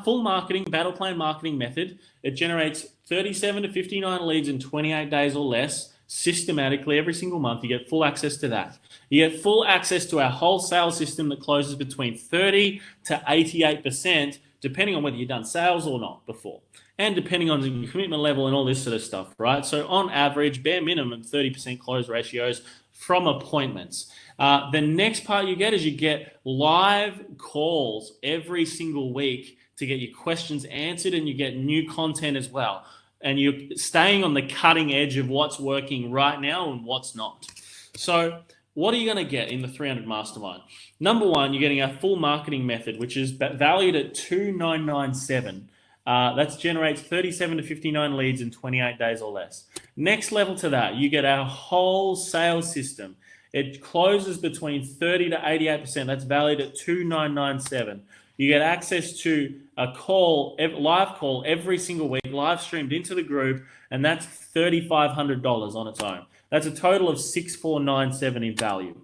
full marketing, battle plan marketing method. It generates 37 to 59 leads in 28 days or less, systematically every single month. You get full access to that. You get full access to our whole sales system that closes between 30 to 88%, depending on whether you've done sales or not before, and depending on your commitment level and all this sort of stuff, right? So on average, bare minimum, 30% close ratios from appointments. The next part you get is you get live calls every single week to get your questions answered, and you get new content as well. And you're staying on the cutting edge of what's working right now and what's not. So what are you going to get in the 300 Mastermind? Number one, you're getting our full marketing method, which is valued at $2,997. That generates 37 to 59 leads in 28 days or less. Next level to that, you get our whole sales system. It closes between 30 to 88%. That's valued at $2,997. You get access to a live call every single week, live streamed into the group, and that's $3,500 on its own. That's a total of $6,497 in value.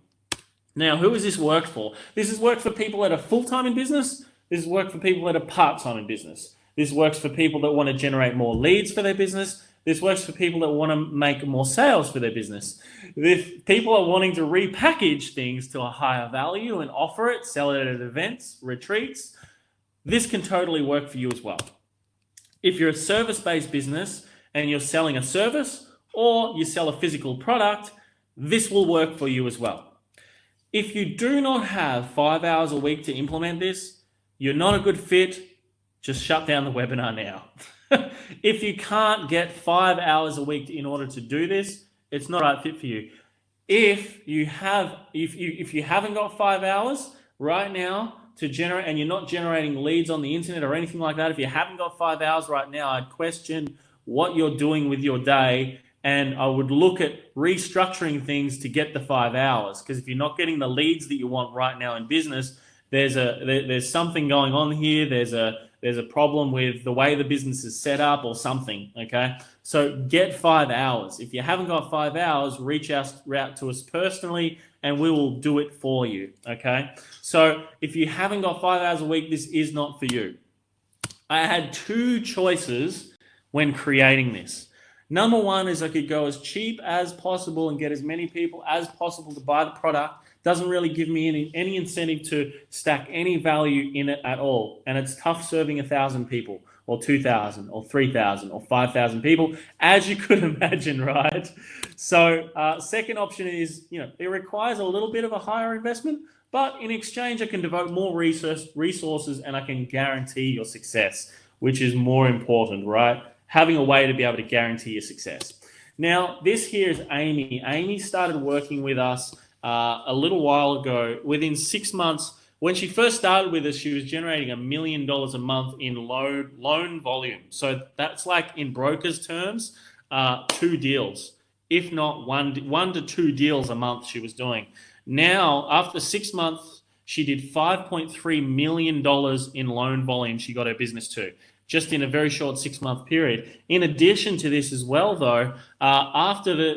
Now, who is this work for? This is work for people that are full-time in business. This is work for people that are part-time in business. This works for people that want to generate more leads for their business. This works for people that want to make more sales for their business. If people are wanting to repackage things to a higher value and offer it, sell it at events, retreats, this can totally work for you as well. If you're a service-based business and you're selling a service or you sell a physical product, this will work for you as well. If you do not have 5 hours a week to implement this, you're not a good fit. Just shut down the webinar now. If you can't get 5 hours a week in order to do this, it's not the right fit for you. If you haven't got 5 hours right now to generate, and you're not generating leads on the internet or anything like that, if you haven't got 5 hours right now, I'd question what you're doing with your day, and I would look at restructuring things to get the 5 hours. Because if you're not getting the leads that you want right now in business, there's something going on here. There's a problem with the way the business is set up or something. Okay, so get 5 hours. If you haven't got 5 hours, reach out to us personally, and we will do it for you. Okay, so if you haven't got 5 hours a week, this is not for you. I had two choices when creating this. Number one is I could go as cheap as possible and get as many people as possible to buy the product. Doesn't really give me any incentive to stack any value in it at all. And it's tough serving 1,000 people or 2,000 or 3,000 or 5,000 people, as you could imagine, right? So second option is, it requires a little bit of a higher investment, but in exchange, I can devote more resources and I can guarantee your success, which is more important, right? Having a way to be able to guarantee your success. Now, this here is Amy. Amy started working with us a little while ago. Within 6 months, when she first started with us, she was generating $1 million a month in loan volume. So that's like, in brokers' terms, 2 deals, if not one to 2 deals a month she was doing. Now, after 6 months, she did $5.3 million in loan volume she got her business to, just in a very short 6-month period. In addition to this as well, though, after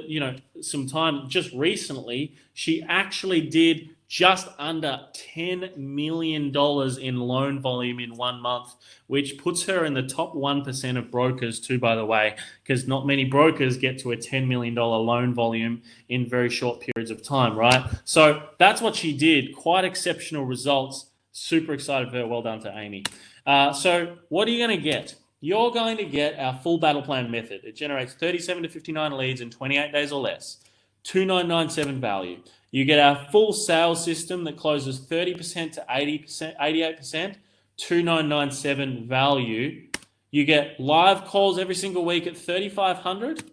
some time just recently, she actually did just under $10 million in loan volume in 1 month, which puts her in the top 1% of brokers too, by the way, because not many brokers get to a $10 million loan volume in very short periods of time, right? So that's what she did. Quite exceptional results. Super excited for her. Well done to Amy. So what are you going to get? You're going to get our full battle plan method. It generates 37 to 59 leads in 28 days or less. 2997 value. You get our full sales system that closes 30% to 80%, 88%, 2997 value. You get live calls every single week at 3,500.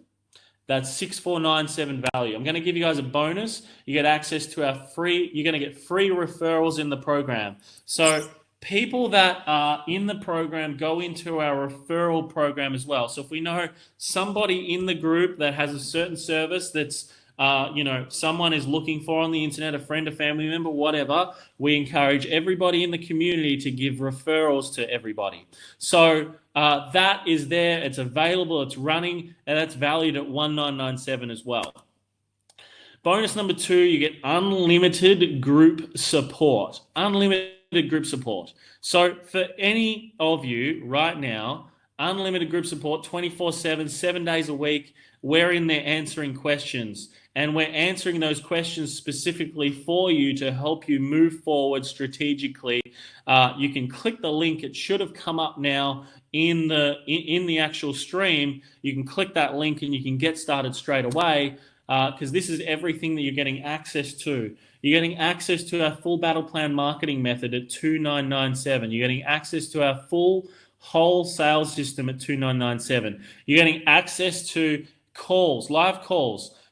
That's 6497 value. I'm going to give you guys a bonus. You get access to you're going to get free referrals in the program. So people that are in the program go into our referral program as well. So if we know somebody in the group that has a certain service that's someone is looking for on the internet, a friend, a family member, whatever, we encourage everybody in the community to give referrals to everybody. So that is there, it's available, it's running, and that's valued at 1997 as well. Bonus number 2, you get unlimited group support. Unlimited group support. So for any of you right now, unlimited group support 24/7, 7 days a week. We're in there answering questions, and we're answering those questions specifically for you to help you move forward strategically. You can click the link. It should have come up now in the actual stream. You can click that link and you can get started straight away, because this is everything that you're getting access to. You're getting access to our full battle plan marketing method at 2997. You're getting access to our full whole sales system at 2997. You're getting access to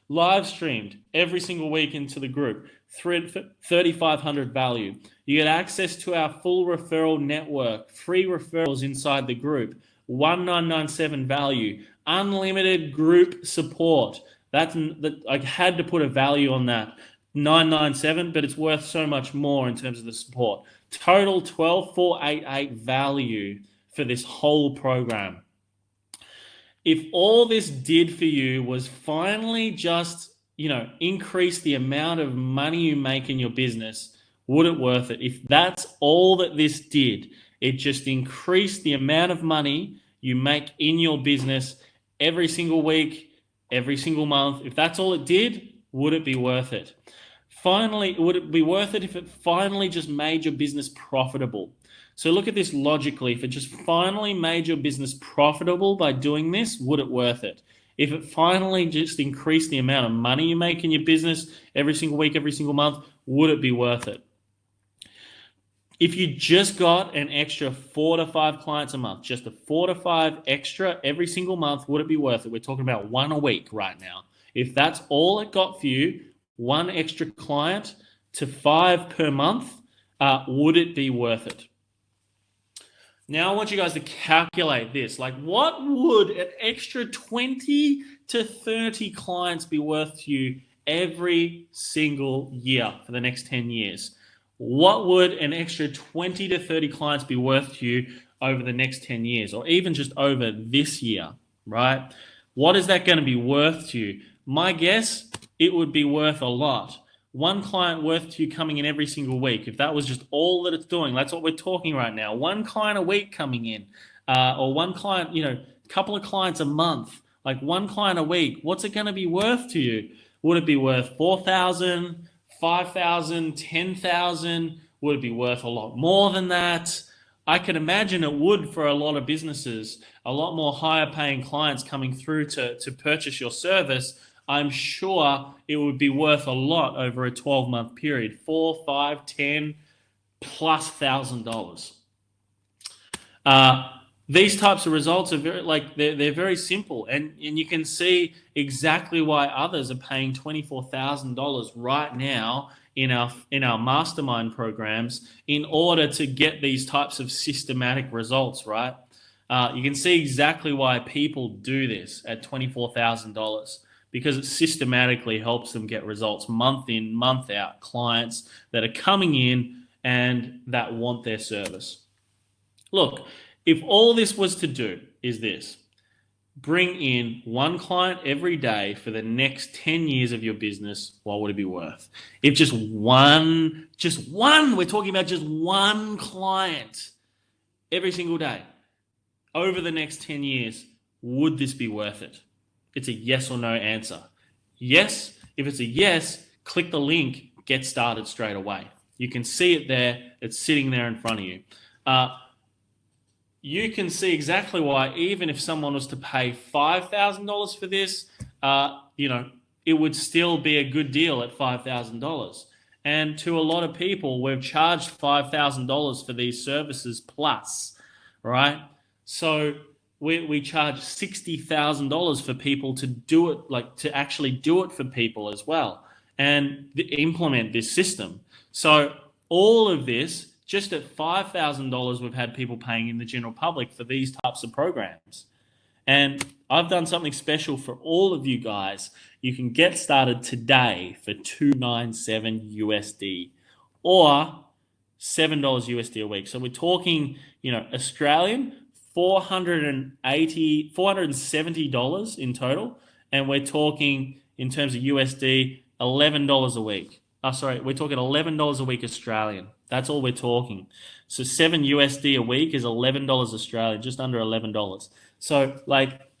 live streamed every single week into the group, 3,500 value. You get access to our full referral network, free referrals inside the group, 1997 value, unlimited group support. I had to put a value on that, 997, but it's worth so much more in terms of the support. Total 12,488 value for this whole program. If all this did for you was finally just, increase the amount of money you make in your business, would it worth it? If that's all that this did, it just increased the amount of money you make in your business every single week, every single month. If that's all it did, would it be worth it? Finally, would it be worth it if it finally just made your business profitable? So look at this logically. If it just finally made your business profitable by doing this, would it worth it? If it finally just increased the amount of money you make in your business every single week, every single month, would it be worth it? If you just got an extra 4 to 5 clients a month, just a 4 to 5 extra every single month, would it be worth it? We're talking about one a week right now. If that's all it got for you, one extra client to 5 per month, would it be worth it? Now I want you guys to calculate this. Like, what would an extra 20 to 30 clients be worth to you every single year for the next 10 years? What would an extra 20 to 30 clients be worth to you over the next 10 years, or even just over this year, right? What is that going to be worth to you? My guess, it would be worth a lot. One client worth to you coming in every single week. If that was just all that it's doing, that's what we're talking right now. One client a week coming in, or one client, a couple of clients a month, like one client a week. What's it going to be worth to you? Would it be worth 4,000, 5,000, 10,000? Would it be worth a lot more than that? I can imagine it would for a lot of businesses, a lot more higher paying clients coming through to purchase your service. I'm sure it would be worth a lot over a 12-month period, 4, 5, 10 plus $1,000. These types of results are they're very simple, and you can see exactly why others are paying $24,000 right now in our mastermind programs in order to get these types of systematic results, right? You can see exactly why people do this at $24,000. Because it systematically helps them get results month in, month out, clients that are coming in and that want their service. Look, if all this was to do is this, bring in one client every day for the next 10 years of your business, what would it be worth? If just one, we're talking about just one client every single day over the next 10 years, would this be worth it? It's a yes or no answer. Yes, if it's a yes, click the link, get started straight away. You can see it there. It's sitting there in front of you. You can see exactly why, even if someone was to pay $5,000 for this, it would still be a good deal at $5,000. And to a lot of people, we've charged $5,000 for these services plus, right? So we charge $60,000 for people to do it, to actually do it for people as well, and implement this system. So all of this, just at $5,000, we've had people paying in the general public for these types of programs. And I've done something special for all of you guys. You can get started today for $297 USD or $7 USD a week. So we're talking, Australian, $470 in total, and we're talking in terms of USD $11 a week. We're talking $11 a week Australian. That's all we're talking. So $7 USD a week is $11 Australian, just under $11. So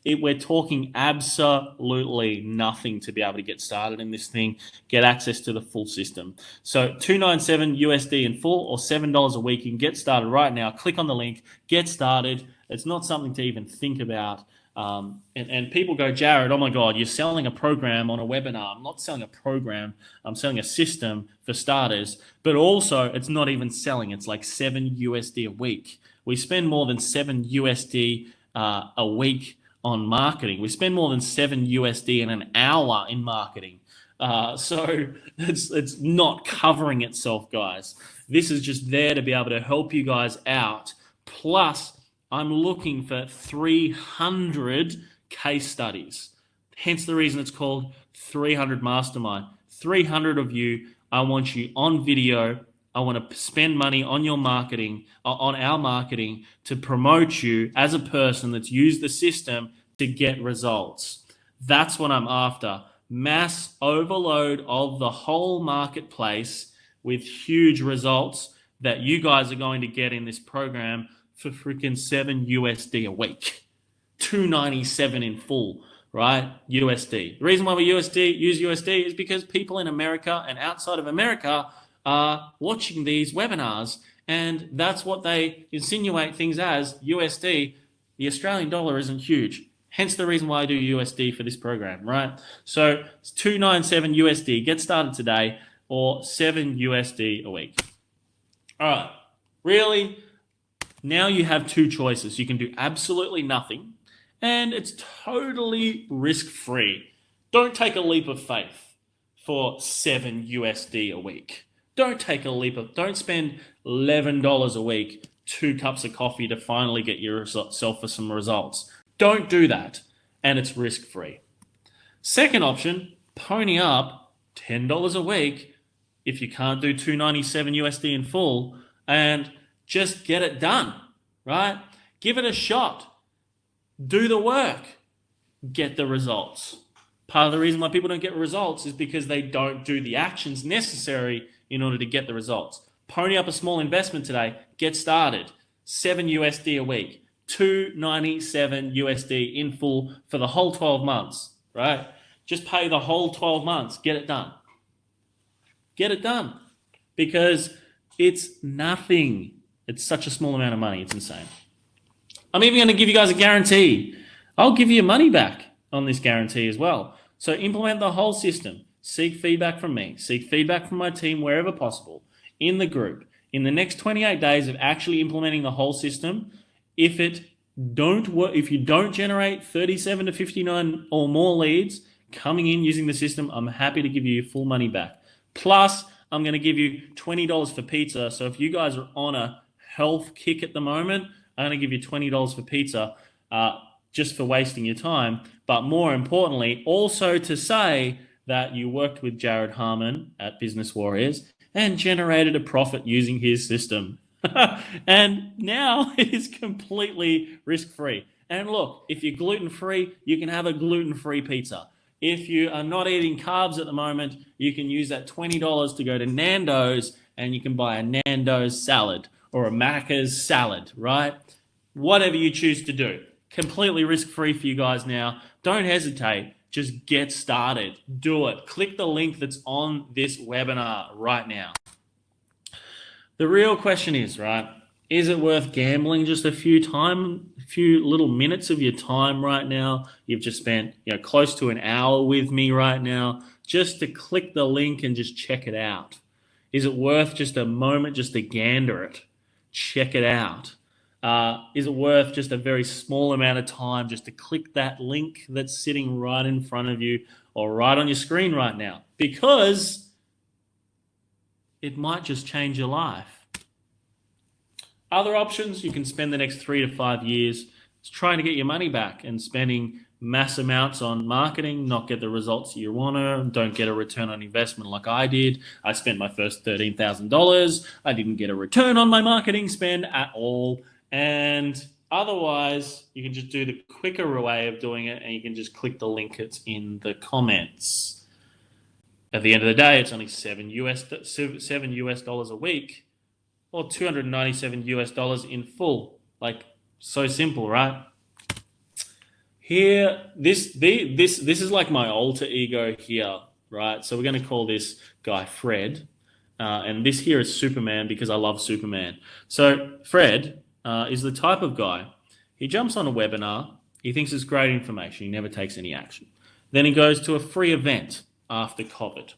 we're talking absolutely nothing to be able to get started in this thing, get access to the full system. So $297 USD in full or $7 a week. You can get started right now. Click on the link, get started. It's not something to even think about. And people go, Jared, oh my God, you're selling a program on a webinar. I'm not selling a program. I'm selling a system for starters. But also, it's not even selling. It's like $7 USD a week. We spend more than $7 USD a week on marketing. We spend more than $7 USD in an hour in marketing. So it's not covering itself, guys. This is just there to be able to help you guys out. Plus, I'm looking for 300 case studies. Hence the reason it's called 300 Mastermind. 300 of you, I want you on video. I want to spend money on your marketing, on our marketing, to promote you as a person that's used the system to get results. That's what I'm after. Mass overload of the whole marketplace with huge results that you guys are going to get in this program for freaking $7 USD a week. $297 in full, right? USD. The reason why we use USD is because people in America and outside of America are watching these webinars, and that's what they insinuate things as USD. The Australian dollar isn't huge. Hence the reason why I do USD for this program, right? So it's $297 USD. Get started today, or $7 USD a week. All right. Really, now you have two choices. You can do absolutely nothing, and it's totally risk-free. Don't take a leap of faith for 7 USD a week. Don't don't spend $11 a week, 2 cups of coffee to finally get yourself for some results. Don't do that, and it's risk-free. Second option, pony up $10 a week if you can't do 297 USD in full, and just get it done, right? Give it a shot. Do the work. Get the results. Part of the reason why people don't get results is because they don't do the actions necessary in order to get the results. Pony up a small investment today. Get started. 7 USD a week. 297 USD in full for the whole 12 months, right? Just pay the whole 12 months. Get it done. Get it done. Because it's nothing. It's such a small amount of money. It's insane. I'm even going to give you guys a guarantee. I'll give you your money back on this guarantee as well. So implement the whole system. Seek feedback from me. Seek feedback from my team wherever possible in the group. In the next 28 days of actually implementing the whole system, if you don't generate 37 to 59 or more leads coming in using the system, I'm happy to give you your full money back. Plus, I'm going to give you $20 for pizza. So if you guys are on a health kick at the moment, I'm going to give you $20 for pizza just for wasting your time. But more importantly, also to say that you worked with Jared Harmon at Business Warriors and generated a profit using his system. And now it is completely risk-free. And look, if you're gluten-free, you can have a gluten-free pizza. If you are not eating carbs at the moment, you can use that $20 to go to Nando's and you can buy a Nando's salad or a Macca's salad, right? Whatever you choose to do. Completely risk-free for you guys now. Don't hesitate. Just get started. Do it. Click the link that's on this webinar right now. The real question is, right, is it worth gambling just a few little minutes of your time right now? You've just spent close to an hour with me right now just to click the link and just check it out. Is it worth just a moment just to gander it? Check it out. Is it worth just a very small amount of time just to click that link that's sitting right in front of you or right on your screen right now? Because it might just change your life. Other options, you can spend the next 3 to 5 years trying to get your money back and spending mass amounts on marketing, not get the results you want to, don't get a return on investment like I did. I spent my first $13,000. I didn't get a return on my marketing spend at all. And otherwise, you can just do the quicker way of doing it and you can just click the link that's in the comments. At the end of the day, it's only $7 US a week or $297 US in full. Like, so simple, right? Here, this is like my alter ego here, right? So we're going to call this guy Fred. And this here is Superman because I love Superman. So Fred is the type of guy, he jumps on a webinar, he thinks it's great information, he never takes any action. Then he goes to a free event after COVID.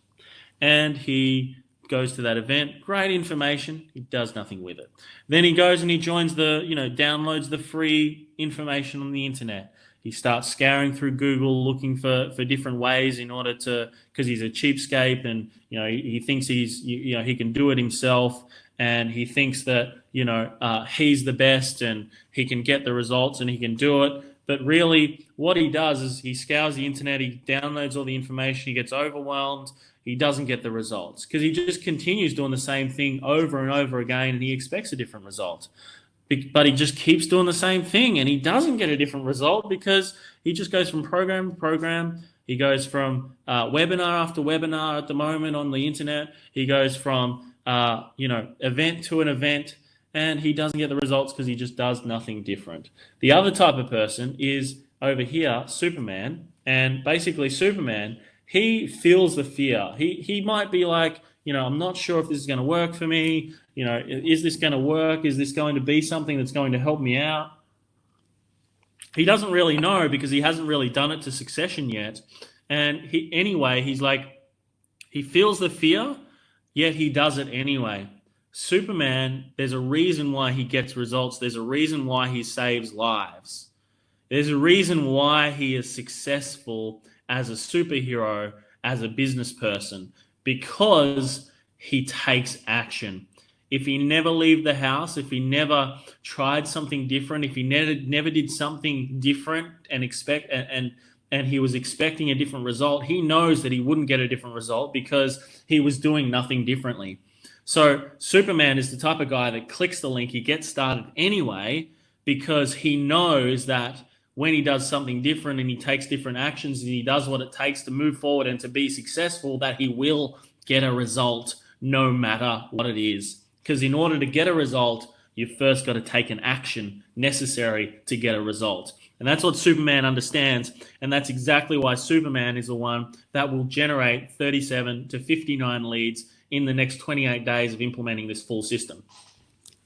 And he goes to that event, great information, he does nothing with it. Then he goes and he joins downloads the free information on the internet. He starts scouring through Google looking for different ways in order to, because he's a cheapskate and he thinks he can do it himself, and he thinks that he's the best and he can get the results and he can do it. But really what he does is he scours the internet, he downloads all the information, he gets overwhelmed, he doesn't get the results because he just continues doing the same thing over and over again and he expects a different result. But he just keeps doing the same thing and he doesn't get a different result because he just goes from program to program. He goes from webinar after webinar at the moment on the internet. He goes from event to an event, and he doesn't get the results because he just does nothing different. The other type of person is over here, Superman, and basically Superman, he feels the fear. He might be like, I'm not sure if this is going to work for me. Is this going to work? Is this going to be something that's going to help me out? He doesn't really know because he hasn't really done it to succession yet. And he's like, he feels the fear, yet he does it anyway. Superman, there's a reason why he gets results. There's a reason why he saves lives. There's a reason why he is successful as a superhero, as a business person, because he takes action. If he never leave the house, if he never tried something different, if he never did something different and he was expecting a different result, he knows that he wouldn't get a different result because he was doing nothing differently. So Superman is the type of guy that clicks the link, he gets started anyway, because he knows that when he does something different and he takes different actions and he does what it takes to move forward and to be successful, that he will get a result no matter what it is. Because in order to get a result, you've first got to take an action necessary to get a result. And that's what Superman understands. And that's exactly why Superman is the one that will generate 37 to 59 leads in the next 28 days of implementing this full system.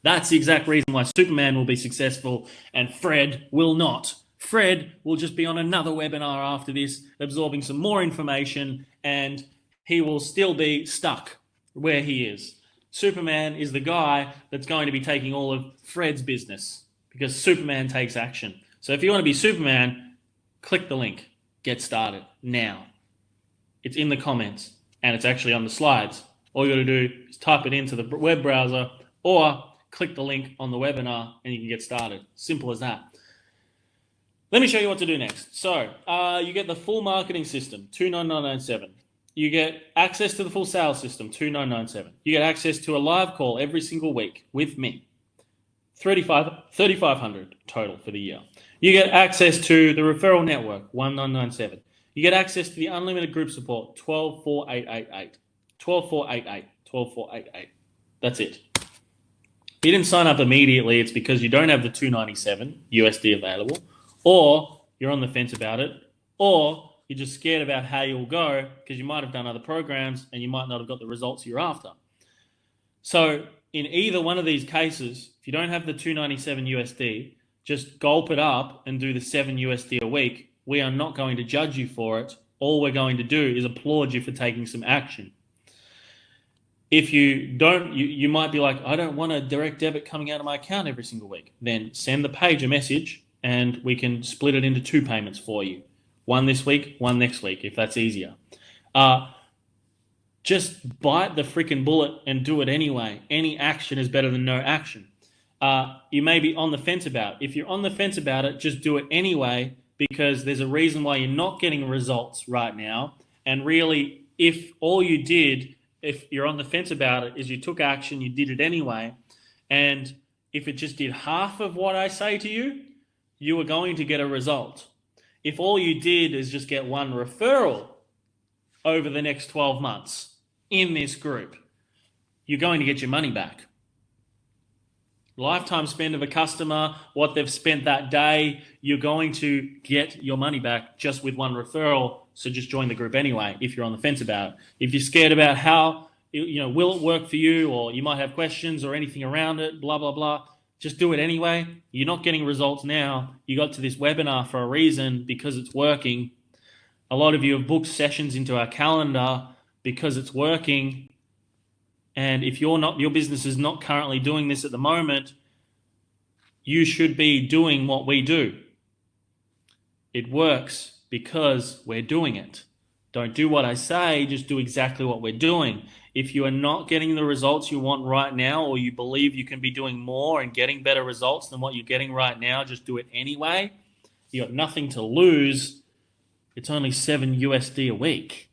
That's the exact reason why Superman will be successful and Fred will not. Fred will just be on another webinar after this, absorbing some more information, and he will still be stuck where he is. Superman is the guy that's going to be taking all of Fred's business because Superman takes action. So if you want to be Superman, click the link. Get started now. It's in the comments and it's actually on the slides. All you got to do is type it into the web browser or click the link on the webinar and you can get started. Simple as that. Let me show you what to do next. So you get the full marketing system, $299.97. You get access to the full sales system, $299.97. You get access to a live call every single week with me, $3,500 total for the year. You get access to the referral network, $1,997. You get access to the unlimited group support, $12,488. $12,488. That's it. If you didn't sign up immediately, it's because you don't have the $297 USD available, or you're on the fence about it, or you're just scared about how you'll go because you might have done other programs and you might not have got the results you're after. So in either one of these cases, if you don't have the $297 USD, just gulp it up and do the $7 USD a week. We are not going to judge you for it. All we're going to do is applaud you for taking some action. If you don't, you might be like, I don't want a direct debit coming out of my account every single week. Then send the page a message and we can split it into 2 payments for you. One this week, one next week, if that's easier. Just bite the freaking bullet and do it anyway. Any action is better than no action. You may be on the fence about it. If you're on the fence about it, just do it anyway because there's a reason why you're not getting results right now. And really, if all you did, if you're on the fence about it, is you took action, you did it anyway, and if it just did half of what I say to you, you are going to get a result. If all you did is just get one referral over the next 12 months in this group, you're going to get your money back. Lifetime spend of a customer, what they've spent that day, you're going to get your money back just with one referral. So just join the group anyway if you're on the fence about it. If you're scared about how, will it work for you, or you might have questions or anything around it, blah, blah, blah, just do it anyway. You're not getting results now. You got to this webinar for a reason because it's working. A lot of you have booked sessions into our calendar because it's working. And if your business is not currently doing this at the moment, you should be doing what we do. It works because we're doing it. Don't do what I say, just do exactly what we're doing. If you are not getting the results you want right now, or you believe you can be doing more and getting better results than what you're getting right now, just do it anyway. You got nothing to lose. It's only $7 USD a week.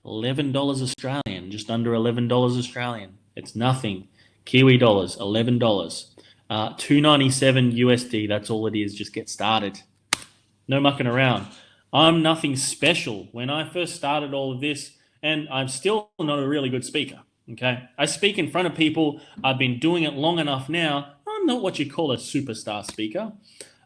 $11 Australian, just under $11 Australian. It's nothing. Kiwi dollars, $11. $297 USD, that's all it is. Just get started. No mucking around. I'm nothing special. When I first started all of this, and I'm still not a really good speaker, okay? I speak in front of people. I've been doing it long enough now. I'm not what you call a superstar speaker.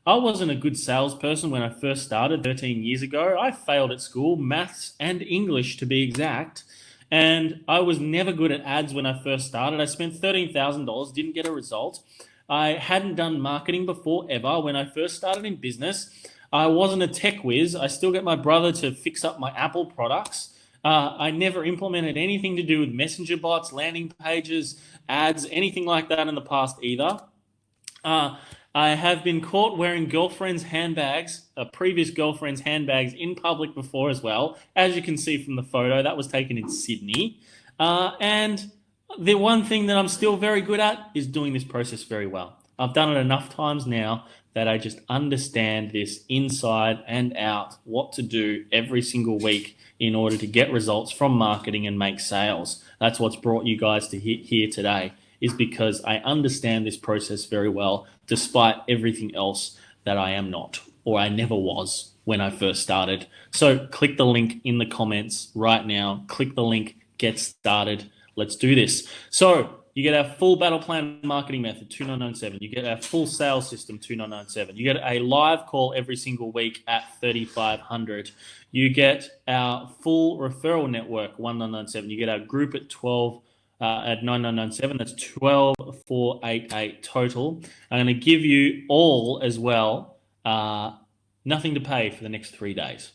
I wasn't a good salesperson when I first started 13 years ago. I failed at school, maths and English to be exact, and I was never good at ads when I first started. I spent $13,000, didn't get a result. I hadn't done marketing before ever when I first started in business. I wasn't a tech whiz. I still get my brother to fix up my Apple products. I never implemented anything to do with messenger bots, landing pages, ads, anything like that in the past either. I have been caught wearing girlfriends' handbags, previous girlfriends' handbags in public before as well. As you can see from the photo, that was taken in Sydney. And the one thing that I'm still very good at is doing this process very well. I've done it enough times now that I just understand this inside and out, what to do every single week in order to get results from marketing and make sales. That's what's brought you guys to here today, is because I understand this process very well, despite everything else that I am not, or I never was when I first started. So click the link in the comments right now. Click the link, get started. Let's do this. So you get our full battle plan marketing method, 2997. You get our full sales system, 2997. You get a live call every single week at 3500. You get our full referral network, 1997. You get our group at 12 at 9997. That's 12,488 total. I'm going to give you all as well nothing to pay for the next 3 days.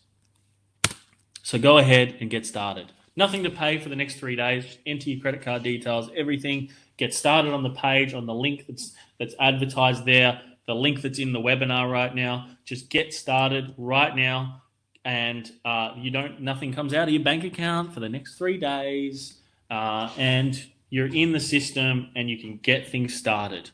So go ahead and get started. Nothing to pay for the next 3 days. Just enter your credit card details, everything. Get started on the page, on the link that's advertised there, the link that's in the webinar right now. Just get started right now, and nothing comes out of your bank account for the next 3 days, and you're in the system and you can get things started.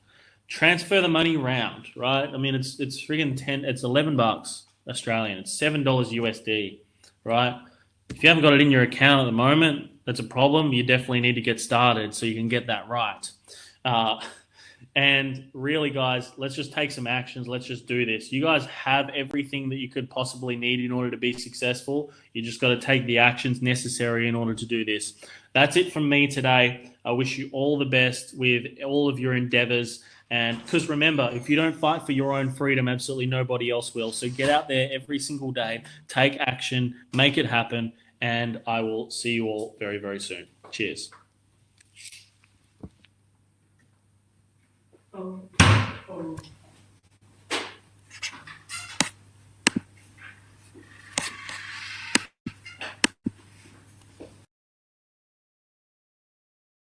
Transfer the money around, right? I mean, it's friggin' it's $11 Australian. It's $7 USD, right? If you haven't got it in your account at the moment, that's a problem. You definitely need to get started so you can get that right. And really, guys, let's just take some actions. Let's just do this. You guys have everything that you could possibly need in order to be successful. You just got to take the actions necessary in order to do this. That's it from me today. I wish you all the best with all of your endeavors. And because remember, if you don't fight for your own freedom, absolutely nobody else will. So get out there every single day, take action, make it happen, and I will see you all very, very soon. Cheers. Oh.